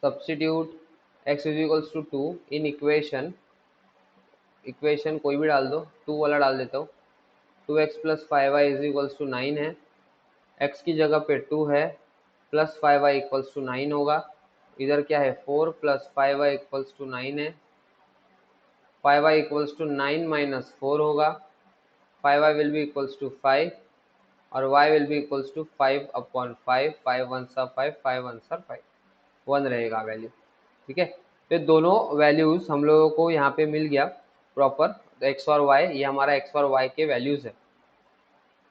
Substitute x is equals to 2 in equation कोई भी डाल दो, 2 वाला डाल देता हूँ। 2x plus 5y is equals to 9 है, x की जगह पे 2 है, प्लस 5y इक्वल्स टू 9 होगा। इधर क्या है 4 प्लस 5y इक्वल्स टू 9 है, 5y इक्वल्स टू 9 माइनस 4 होगा, 5y will be equals to 5 और y will be equals to 5 upon 5, 5 1 सा 5 5 1 सा 5, 1 रहेगा वैल्यू। ठीक है, तो दोनों वैल्यूज हम लोगों को यहाँ पे मिल गया प्रॉपर, एक्स और वाई, ये हमारा एक्स और वाई के वैल्यूज है।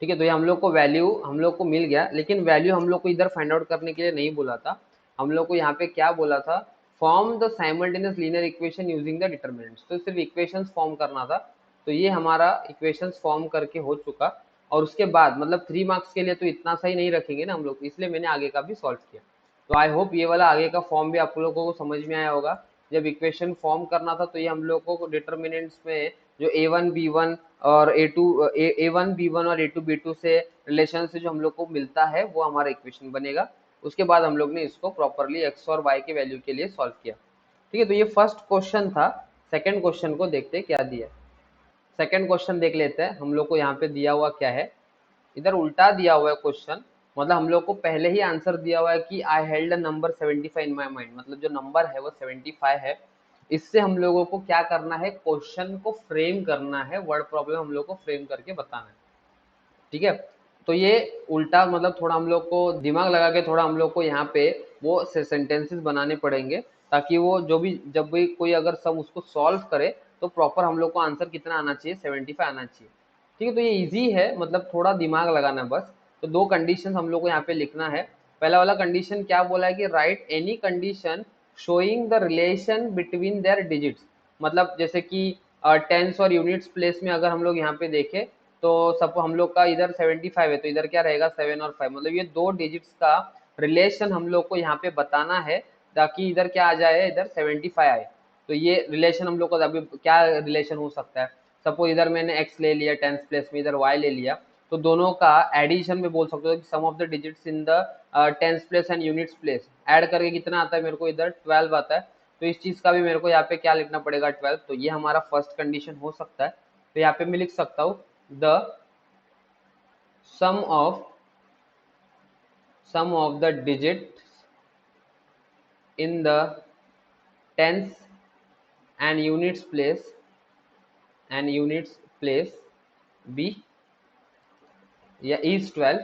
ठीक है, तो ये हम लोग को वैल्यू हम लोग को मिल गया, लेकिन वैल्यू हम लोग को इधर फाइंड आउट करने के लिए नहीं बोला था, हम लोग को यहाँ पे क्या बोला था, form the simultaneous linear equation using the determinants. तो सिर्फ इक्वेशंस फॉर्म करना था, तो ये हमारा इक्वेशंस फॉर्म करके हो चुका। और उसके बाद मतलब 3 मार्क्स के लिए तो इतना सही नहीं रखेंगे ना हम लोग, इसलिए मैंने आगे का भी सॉल्व किया। तो आई होप ये वाला आगे का फॉर्म भी आप लोगों को समझ में आया होगा। जब इक्वेशन फॉर्म करना था तो ये हम लोगों को डिटर्मिनेंट्स में जो a1 b1 और a1 b1 और a2 b2 से रिलेशन से जो हम लोग को मिलता है वो हमारा इक्वेशन बनेगा। उसके बाद हम लोग ने इसको प्रॉपरली एक्स और वाई के वैल्यू के लिए सॉल्व किया। ठीक है, तो ये फर्स्ट क्वेश्चन था। सेकंड क्वेश्चन को देखते हैं क्या दिया। सेकंड क्वेश्चन देख लेते हैं, हम लोग को यहाँ पे दिया हुआ क्या है। इधर उल्टा दिया हुआ है क्वेश्चन, मतलब हम लोग को पहले ही आंसर दिया हुआ है कि I held a number 75 in my mind, मतलब जो नंबर है वो 75 है। इससे हम लोगों को क्या करना है, क्वेश्चन को फ्रेम करना है, वर्ड प्रॉब्लम हम लोग को फ्रेम करके बताना है। ठीक है, तो ये उल्टा मतलब थोड़ा हम लोग को दिमाग लगा के थोड़ा हम लोग को यहाँ पे वो सेंटेंसेस बनाने पड़ेंगे, ताकि वो जो भी जब भी कोई अगर सब उसको सॉल्व करे तो प्रॉपर हम लोग को आंसर कितना आना चाहिए, 75 आना चाहिए। ठीक है, तो ये इजी है, मतलब थोड़ा दिमाग लगाना बस। तो 2 कंडीशन हम लोग को यहाँ पे लिखना है। पहला वाला कंडीशन क्या बोला है कि right any condition showing the relation between their digits, मतलब जैसे कि टेंस और यूनिट्स प्लेस में अगर हम लोग यहाँ पे देखें तो सब हम लोग का इधर 75 है, तो इधर क्या रहेगा 7 और 5, मतलब ये 2 डिजिट्स का रिलेशन हम लोग को यहाँ पे बताना है, ताकि इधर क्या आ जाए, इधर 75 आए। तो ये रिलेशन हम लोग को अभी क्या रिलेशन हो सकता है, सपोज इधर मैंने x ले लिया टेंस प्लेस में, इधर y ले लिया, तो दोनों का एडिशन में बोल सकते हो कि sum of the digits in the tens place and units place add करके कितना आता है मेरे को, इधर 12 आता है। तो इस चीज का भी मेरे को यहाँ पे क्या लिखना पड़ेगा, 12। तो ये हमारा फर्स्ट कंडीशन हो सकता है। तो यहाँ पे मैं लिख सकता हूँ the sum of the digits in the tens and units place be या is 12,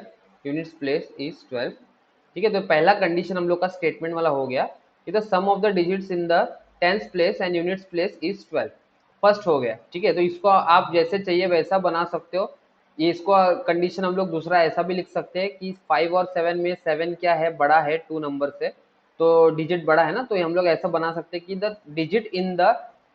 यूनिट्स प्लेस is 12। ठीक है, तो पहला कंडीशन हम लोग का स्टेटमेंट वाला हो गया कि the sum of the digits in the tens place and units place is 12, first हो गया। ठीक है, तो इसको आप जैसे चाहिए वैसा बना सकते हो। ये इसको कंडीशन हम लोग दूसरा ऐसा भी लिख सकते हैं कि 5 और 7 में 7 क्या है, बड़ा है 2 नंबर से, तो डिजिट बड़ा है ना, तो हम लोग ऐसा बना सकते हैं कि the digit in the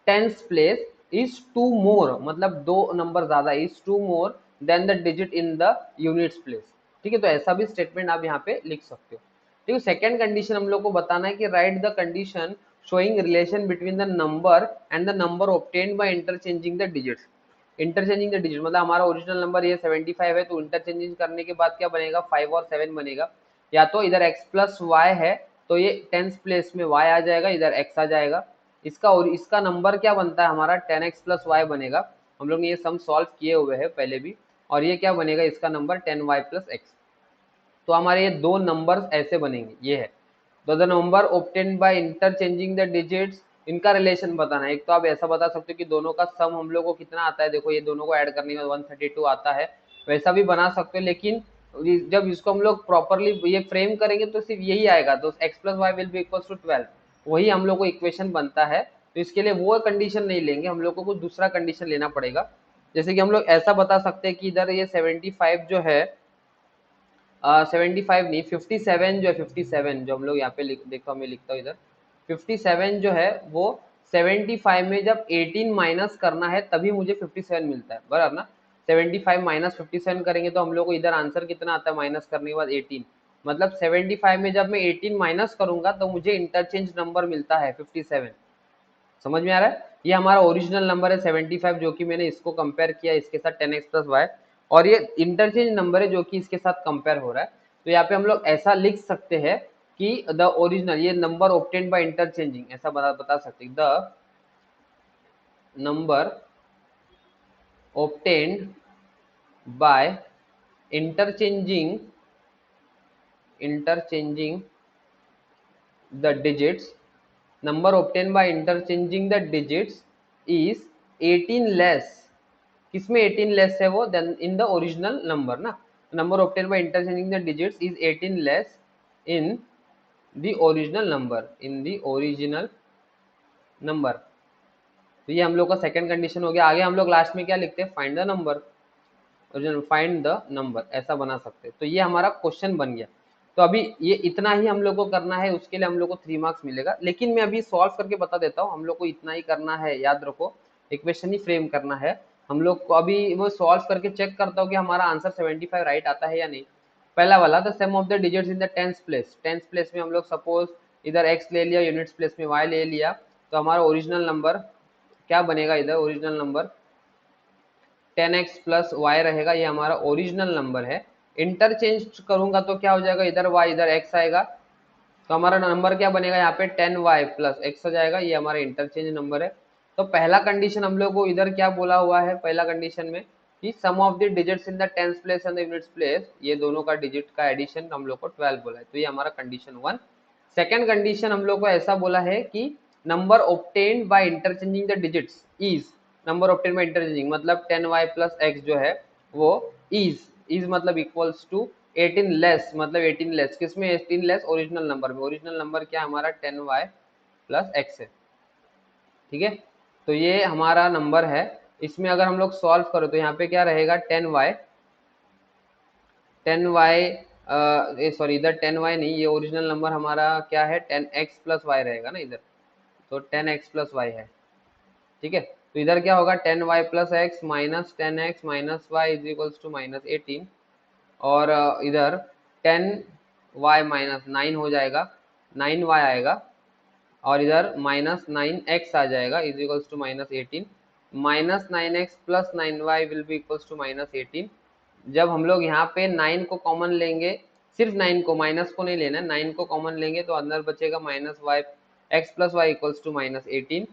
tens place is 2 मोर, मतलब 2 नंबर ज्यादा, is 2 more than the digit in the units place. ठीक है, तो ऐसा भी स्टेटमेंट आप यहाँ पे लिख सकते हो। ठीक है, सेकंड कंडीशन हम लोग को बताना है कि right the condition showing relation between the number and the number obtained by interchanging the digits। Interchanging the digit मतलब हमारा ओरिजिनल नंबर ये 75 है, तो इंटरचेंजिंग करने के बाद क्या बनेगा, 5 और 7 बनेगा। या तो इधर x प्लस वाई है तो ये टेंस प्लेस में y आ जाएगा, इधर x आ जाएगा। इसका और इसका नंबर क्या बनता है हमारा 10x प्लस वाई बनेगा। हम लोग ने ये सम सॉल्व किए हुए हैं पहले भी। और ये क्या बनेगा, इसका नंबर 10y प्लस एक्स। तो हमारे ये 2 नंबर्स ऐसे बनेंगे, ये है the number obtained by interchanging the digits, इनका रिलेशन बताना है। एक तो आप ऐसा बता सकते हो कि दोनों का सम हम लोग को कितना आता है, देखो ये दोनों को ऐड करने में 132 आता है, वैसा भी बना सकते हो। लेकिन जब इसको हम लोग प्रॉपरली ये फ्रेम करेंगे तो सिर्फ यही आएगा, तो x plus y will be equal to 12, वही हम लोग को इक्वेशन बनता है। तो इसके लिए वो कंडीशन नहीं लेंगे, हम लोग को कुछ दूसरा कंडीशन लेना पड़ेगा। जैसे कि हम लोग ऐसा बता सकते हैं कि इधर ये 75 जो है 75 नहीं 57 जो है, 57 जो हम लोग यहाँ पे देखता हूँ, मैं लिखता हूँ इधर 57 जो है वो 75 में जब 18 माइनस करना है तभी मुझे 57 मिलता है, बराबर ना। 75 माइनस 57 करेंगे तो हम लोग को इधर आंसर कितना आता है माइनस करने के बाद 18, मतलब 75 में जब मैं 18 माइनस करूंगा तो मुझे इंटरचेंज नंबर मिलता है 57। समझ में आ रहा है? ये हमारा ओरिजिनल नंबर है 75, जो कि मैंने इसको कंपेयर किया इसके साथ 10x प्लस वाई, और ये इंटरचेंज नंबर है जो कि इसके साथ कंपेयर हो रहा है। तो यहाँ पे हम लोग ऐसा लिख सकते हैं कि द ओरिजिनल, ये नंबर ऑब्टेन्ड बाय इंटरचेंजिंग, ऐसा बता सकते हैं, the number obtained by interchanging the digits, number obtained by interchanging the digits is 18 less, किसमें 18 लेस है वो, then in the original number ना, number obtained by interchanging the digits is 18 less in the original number, in the original number। तो ये हम लोग का सेकंड कंडीशन हो गया। आगे हम लोग लास्ट में क्या लिखते हैं, find the number, find the number, ऐसा बना सकते हैं। तो ये हमारा क्वेश्चन बन गया। तो अभी ये इतना ही हम लोग को करना है, उसके लिए हम लोग को 3 मार्क्स मिलेगा, लेकिन मैं अभी सॉल्व करके बता देता हूँ। हम लोग को इतना ही करना है, याद रखो, इक्वेशन ही फ्रेम करना है हम लोग को। अभी वो सॉल्व करके चेक करता हूँ कि हमारा आंसर 75 राइट आता है या नहीं। पहला वाला, the sum of the digits in the tenth place, tenth place में हम लोग सपोज इधर x ले लिया, यूनिट्स प्लेस में y ले लिया, तो हमारा ओरिजिनल नंबर क्या बनेगा, इधर original number 10x plus Y रहेगा, ये हमारा ओरिजिनल नंबर है। इंटरचेंज करूंगा तो क्या हो जाएगा, इधर y इधर x आएगा, तो हमारा नंबर क्या बनेगा यहाँ पे 10y प्लस x हो जाएगा, ये हमारा इंटरचेंज नंबर है। तो पहला कंडीशन हम लोग को इधर क्या बोला हुआ है, पहला कंडीशन में कि sum of the digits in the tenth place and the units place, ये दोनों का डिजिट का एडिशन हम लोग को 12 बोला है, तो ये हमारा कंडीशन 1। सेकेंड कंडीशन हम लोग को ऐसा बोला है कि number obtained by interchanging the digits is, number obtained by interchanging मतलब 10y प्लस x जो है वो इज मतलब इक्वल्स टू 18 लेस, मतलब 18 लेस किसमें, 18 लेस ओरिजिनल नंबर में। ओरिजिनल नंबर क्या हमारा 10y प्लस x है, ठीक है। तो ये हमारा नंबर है। इसमें अगर हम लोग सॉल्व करो तो यहाँ पे क्या रहेगा 10y, 10y सॉरी इधर 10y नहीं, ये ओरिजिनल नंबर हमारा क्या है 10x प्लस वाई रहेगा ना इधर, तो 10x प्लस वाई है, ठीक है। तो इधर क्या होगा 10y plus x minus 10x minus y is equals to minus 18, और इधर 10y माइनस 9 हो जाएगा, 9y आएगा, और इधर माइनस 9x आ जाएगा is equals to minus 18, minus 9x plus 9y will be equals to minus 18। जब हम लोग यहाँ पे 9 को कॉमन लेंगे, सिर्फ 9 को, माइनस को नहीं लेना, 9 को कॉमन लेंगे तो अंदर बचेगा minus y x plus y equals to minus 18।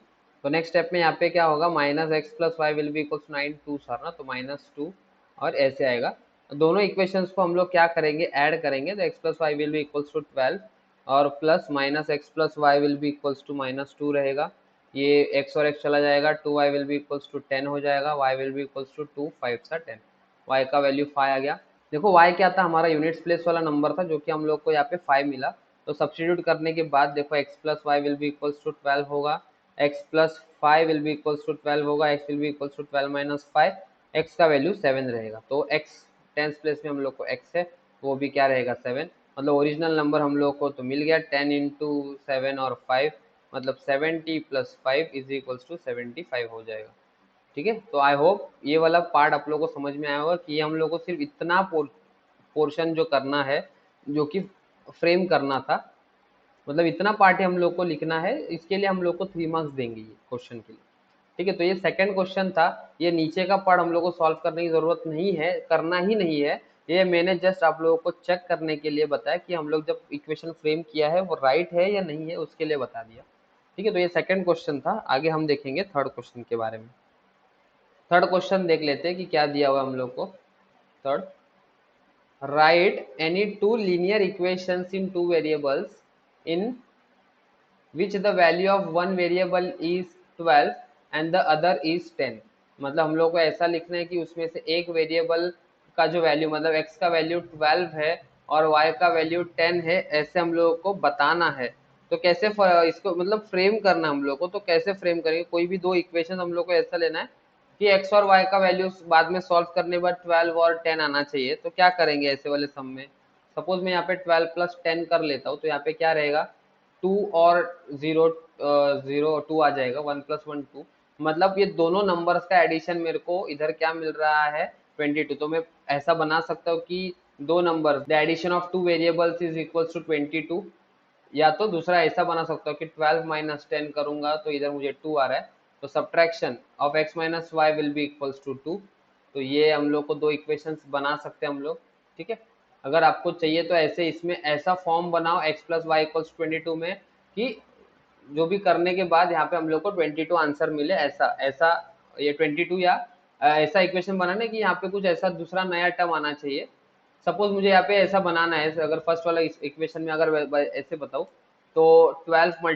तो नेक्स्ट स्टेप में यहाँ पे क्या होगा, minus x plus y will be equals to 9 2 sir ना, तो माइनस 2 और ऐसे आएगा। दोनों इक्वेशंस को हम लोग क्या करेंगे, ऐड करेंगे, तो x plus y will be equals to 12 और plus minus x plus y will be equals to minus 2 रहेगा, ये x और x चला जाएगा, 2y will be equals to 10 हो जाएगा, y will be equals to 2 5 सा 10, y का वैल्यू 5 आ गया। देखो y क्या था, हमारा यूनिट्स प्लेस वाला नंबर था जो कि हम लोग को यहाँ पे 5 मिला, तो सब्स्टिट्यूट करने के बाद देखो x plus y will be equals to 12 होगा, x plus 5 will be equals to 12 होगा, x will be equals to 12 minus 5, x का वैल्यू 7 रहेगा, तो x टेंथ प्लेस में हम लोग को x है, वो भी क्या रहेगा 7, मतलब ओरिजिनल नंबर हम लोग को तो मिल गया 10 इंटू 7 और 5, मतलब 70 प्लस 5 इज इक्वल्स टू 75 हो जाएगा, ठीक है। तो आई होप ये वाला पार्ट आप लोगों को समझ में आया होगा कि हम लोग को सिर्फ इतना पोर्शन जो करना है, जो कि फ्रेम करना था, मतलब इतना पार्ट ही हम लोग को लिखना है, इसके लिए हम लोग को 3 मार्क्स देंगे ये क्वेश्चन के लिए, ठीक है। तो ये सेकंड क्वेश्चन था, ये नीचे का पार्ट हम लोग को सॉल्व करने की जरूरत नहीं है, करना ही नहीं है, ये मैंने जस्ट आप लोगों को चेक करने के लिए बताया कि हम लोग जब इक्वेशन फ्रेम किया है वो राइट है या नहीं है, उसके लिए बता दिया, ठीक है। तो ये सेकंड क्वेश्चन था, आगे हम देखेंगे थर्ड क्वेश्चन के बारे में। थर्ड क्वेश्चन देख लेते हैं कि क्या दिया हुआ हम लोग को। Third, right any two linear equations in two variables in which the value of one variable is 12 and the other is 10, मतलब हम लोग को ऐसा लिखना है कि उसमें से एक वेरिएबल का जो वैल्यू, मतलब x का वैल्यू 12 है और y का वैल्यू 10 है, ऐसे हम लोगों को बताना है। तो कैसे इसको मतलब फ्रेम करना हम लोग को, तो कैसे फ्रेम करेंगे, कोई भी दो इक्वेशन हम लोग को ऐसा लेना है कि x और y का वैल्यू बाद में सॉल्व करने के बाद 12 और 10 आना चाहिए। तो क्या करेंगे ऐसे वाले सम में, सपोज मैं यहाँ पे 12 प्लस 10 कर लेता हूँ, तो यहाँ पे क्या रहेगा 2 और 0 0 2 आ जाएगा, 1 + 1 2, मतलब ये दोनों नंबर्स का एडिशन मेरे को इधर क्या मिल रहा है 22। तो मैं ऐसा बना सकता हूँ कि दो number the addition of two variables is equals to 22, या तो दूसरा ऐसा बना सकता हूँ कि 12 - 10 करूंगा तो इधर मुझे 2 आ रहा है, तो subtraction of x - y will be equals to 2। तो ये हम लोग को दो इक्वेशंस बना सकते हैं हम लोग, ठीक है। अगर आपको चाहिए तो ऐसे इसमें ऐसा फॉर्म बनाओ x + y = 22 में कि जो भी करने के बाद यहाँ पे हम लोग को 22 आंसर मिले, ऐसा ऐसा ये 22 या ऐसा इक्वेशन बनाना कि यहाँ पे कुछ ऐसा दूसरा नया टर्म आना चाहिए। सपोज मुझे यहाँ पे ऐसा बनाना है, अगर फर्स्ट वाला इक्वेशन में अगर ऐसे बताऊँ तो 12 ×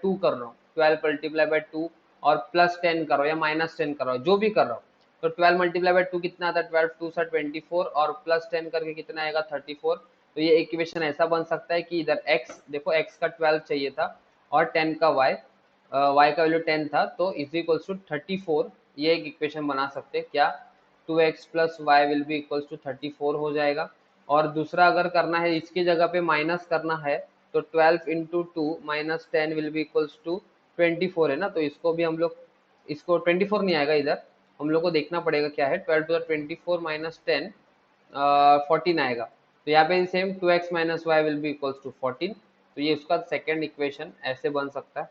2 कर रहा हूँ, 12 × 2 और +10 कर रहा हूँ या -10 कर रहा हूँ, जो भी कर रहा हूँ। तो 12 × 2 कितना आता है, 12 2 सा 24 और +10 करके कितना आएगा 34। तो ये इक्वेशन ऐसा बन सकता है कि इधर x देखो, x का 12 चाहिए था और 10 का y, y का वैल्यू 10 था, तो इज इक्वल्स टू 34। ये एक इक्वेशन बना सकते हैं क्या, 2x + y will be equals to 34 हो जाएगा। और दूसरा अगर करना है इसकी जगह पे माइनस करना है तो 12 × 2 - 10 विल बी इक्वल्स टू 24 है ना, तो इसको भी हम लोग, इसको 24 नहीं आएगा इधर, हम लोग को देखना पड़ेगा क्या है, 12 × 24 - 10 14 आएगा। तो यहाँ पे same 2x - y will be equals to 14। तो ये उसका सेकेंड इक्वेशन ऐसे बन सकता है।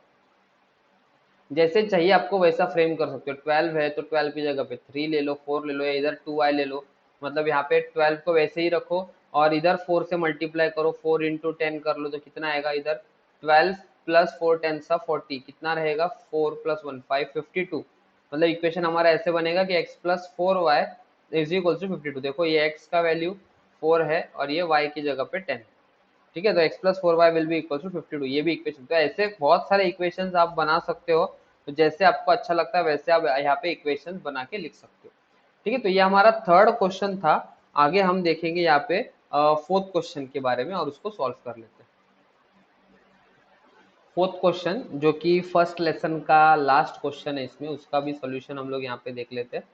जैसे चाहिए आपको वैसा फ्रेम कर सकते हो, 12 है तो 12 की जगह पे 3 ले लो, 4 ले लो, या इधर 2y ले लो, मतलब यहाँ पे 12 को वैसे ही रखो और इधर 4 से मल्टीप्लाई करो, 4 × 10 कर लो तो कितना आएगा इधर 12 + 4 10 सा 40, कितना रहेगा 4 + 1 5 52। मतलब इक्वेशन हमारा ऐसे बनेगा कि x + 4y is equal to 52। देखो ये x का वैल्यू 4 है और ये y की जगह पे 10, ठीक है। तो x + 4y will be equal to 52, ये भी इक्वेशन। तो ऐसे बहुत सारे इक्वेशंस आप बना सकते हो, तो जैसे आपको अच्छा लगता है वैसे आप यहाँ पे इक्वेशंस बना के लिख सकते हो, ठीक है। तो ये हमारा थर्ड क्वेश्चन था। आगे हम देखेंगे यहाँ पे फोर्थ क्वेश्चन के बारे में और उसको सॉल्व कर लेते हैं। फोर्थ क्वेश्चन जो कि फर्स्ट लेसन का लास्ट क्वेश्चन है, इसमें उसका भी सोल्यूशन हम लोग यहाँ पे देख लेते हैं।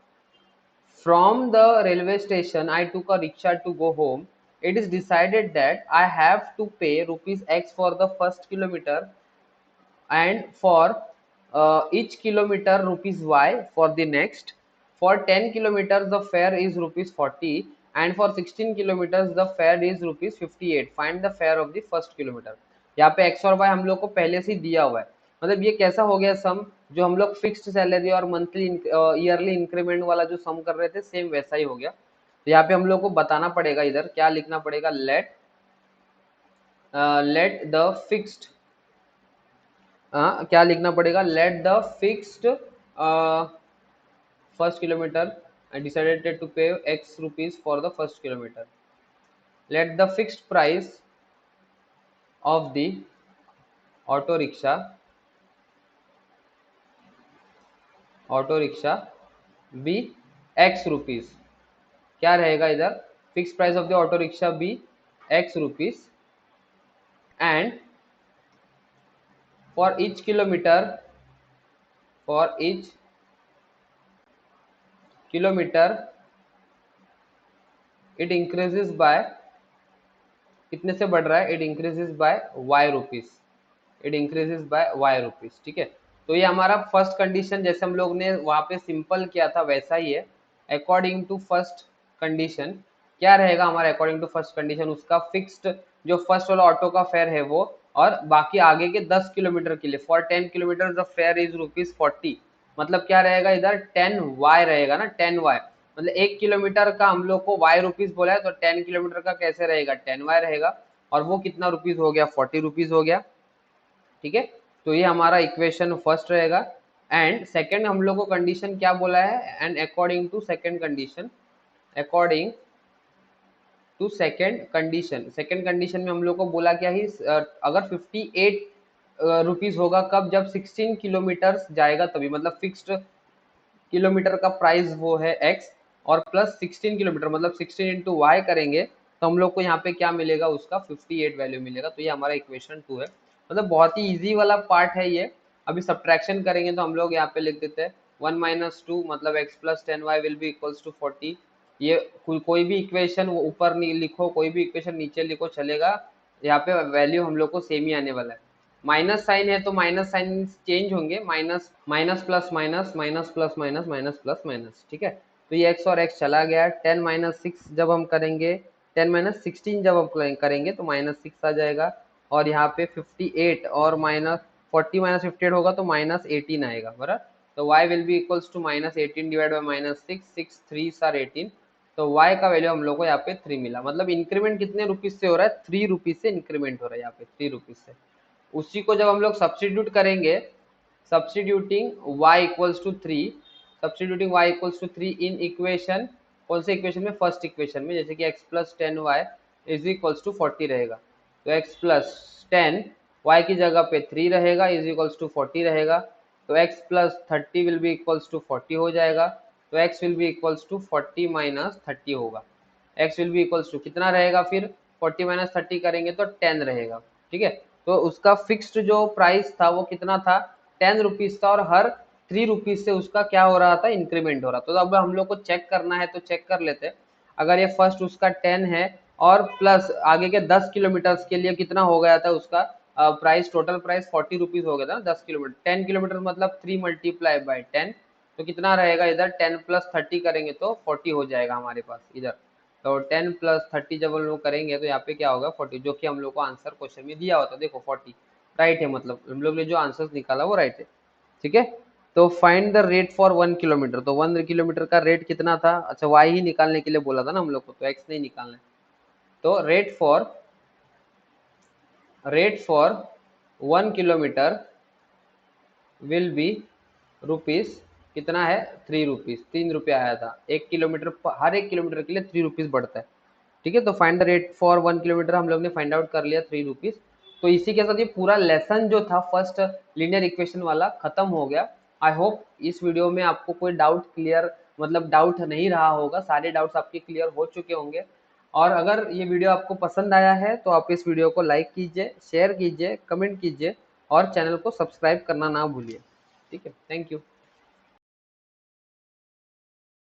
From the railway station, I took a rickshaw to go home. It is decided that I have to pay rupees X for the first kilometer and for each kilometer rupees Y for the next. For 10 kilometers the fare is rupees 40 and for 16 kilometers the fare is rupees 58. Find the fare of the first kilometer. यहाँ पे x और y हम लोग को पहले से दिया हुआ है, मतलब ये कैसा हो गया सम, जो हम लोग फिक्स्ड सैलरी और मंथली ईयरली इंक्रीमेंट वाला जो सम कर रहे थे सेम वैसा ही हो गया। तो यहाँ पे हम लोग को बताना पड़ेगा, इधर क्या लिखना पड़ेगा, लेट द फिक्स्ड, क्या लिखना पड़ेगा, let the fixed first kilometre I decided to pay X rupees for the first kilometer. Let the fixed price of the auto rickshaw be X rupees. क्या रहेगा इधर, fix price of the auto rickshaw be X rupees and for each kilometer it increases by, कितने से बढ़ रहा है, it increases by y rupees, it increases by y rupees, ठीक है। तो ये हमारा फर्स्ट कंडीशन जैसे हम लोग ने वहां पे सिंपल किया था वैसा ही है। अकॉर्डिंग टू फर्स्ट कंडीशन क्या रहेगा हमारा, अकॉर्डिंग टू फर्स्ट कंडीशन उसका फिक्स्ड जो फर्स्ट वाला ऑटो का फेयर है वो, और बाकी आगे के 10 किलोमीटर के लिए for 10 kilometre the fair is rupees 40, मतलब क्या रहेगा इधर 10y रहेगा ना, 10y, मतलब 1 किलोमीटर का हम लोग को y रुपीज बोला है, तो 10 किलोमीटर का कैसे रहेगा 10y रहेगा, और वो कितना रुपीज हो गया 40 रुपीज हो गया, ठीक है। तो ये हमारा इक्वेशन फर्स्ट रहेगा। एंड सेकंड हम लोग को कंडीशन क्या बोला है, and according to second condition, according to second condition में हम लोग को बोला क्या ही, अगर 58 रुपीज होगा कब, जब 16 किलोमीटर जाएगा तभी, मतलब फिक्स्ड किलोमीटर का प्राइस वो है x और प्लस 16 किलोमीटर, मतलब 16 इंटू वाई करेंगे तो हम लोग को यहाँ पे क्या मिलेगा, उसका 58 वैल्यू मिलेगा। तो ये हमारा इक्वेशन 2 है, मतलब बहुत ही इजी वाला पार्ट है ये। अभी सब्ट्रैक्शन करेंगे तो हम लोग यहाँ पे लिख देते हैं 1 - 2 मतलब x + 10y will be equals to 40। ये कोई भी इक्वेशन ऊपर नहीं लिखो, कोई भी इक्वेशन नीचे लिखो चलेगा, यहाँ पे वैल्यू हम लोग को सेम ही आने वाला है। माइनस साइन है तो माइनस साइन चेंज होंगे, minus minus plus minus, minus plus minus, minus plus minus, ठीक है। तो ये x और x चला गया। 10 माइनस 6 जब हम करेंगे, 10 माइनस 16 जब हम करेंगे तो माइनस 6 आ जाएगा। और यहाँ पे 58 और माइनस 40 माइनस 58 होगा तो माइनस 18 आएगा, बराबर। तो y will be equals to minus 18 divide by minus 6, 6 3 are 18। तो y का वैल्यू हम लोग को यहाँ पे 3 मिला। मतलब इंक्रीमेंट कितने रुपीज से हो रहा है, 3 रुपीज से इंक्रीमेंट हो रहा है यहाँ पे, 3 रुपीज से। उसी को जब हम लोग सब्सटीट्यूट करेंगे, substituting y equals to 3, substituting y equals to 3 in equation, कौन से इक्वेशन में, फर्स्ट इक्वेशन में, जैसे कि x plus 10y is equals to 40 रहेगा। तो x प्लस 10 y की जगह पे 3 रहेगा इज इक्वल्स टू 40 रहेगा। तो x plus 30 will be equals to 40 हो जाएगा। तो x will be equals to 40 minus 30 होगा। x will be equals to कितना रहेगा फिर, 40 माइनस 30 करेंगे तो 10 रहेगा, ठीक है। तो उसका फिक्स्ड जो प्राइस था वो कितना था, 10 रुपीज था, और हर 3 रुपीज से उसका क्या हो रहा था, इंक्रीमेंट हो रहा। तो अब हम लोग को चेक करना है तो चेक कर लेते हैं। अगर ये फर्स्ट उसका 10 है और प्लस आगे के 10 किलोमीटर के लिए कितना हो गया था उसका प्राइस, टोटल प्राइस 40 रुपीज हो गया था ना 10 किलोमीटर। 10 किलोमीटर मतलब 3 मल्टीप्लाई बाई 10, तो कितना रहेगा इधर, 10 प्लस 30 करेंगे तो 40 हो जाएगा हमारे पास इधर। तो 10 प्लस 30 जब हम लोग करेंगे तो यहाँ पे क्या होगा, 40, जो कि हम लोग को आंसर क्वेश्चन में दिया होता है। देखो 40 राइट है, मतलब हम लोग ने जो आंसर निकाला वो राइट है, ठीक है। तो find the rate for 1 kilometre, तो 1 किलोमीटर का रेट कितना था, अच्छा y ही निकालने के लिए बोला था ना हम लोग को, तो x नहीं निकालना है। तो rate for 1 kilometre will be rupees, कितना है, 3 रुपीज, 3 रुपया आया था। 1 किलोमीटर, हर 1 किलोमीटर के लिए 3 रुपीज बढ़ता है, ठीक है। तो find the rate for 1 kilometre हम लोग ने फाइंड आउट कर लिया, 3 रुपीज। तो इसी के साथ ये पूरा लेसन जो था फर्स्ट लीनियर इक्वेशन वाला खत्म हो गया। आई होप इस वीडियो में आपको कोई डाउट क्लियर, मतलब डाउट नहीं रहा होगा, सारे डाउट्स आपके क्लियर हो चुके होंगे। और अगर ये वीडियो आपको पसंद आया है तो आप इस वीडियो को लाइक कीजिए, शेयर कीजिए, कमेंट कीजिए और चैनल को सब्सक्राइब करना ना भूलिए, ठीक है। Thank you.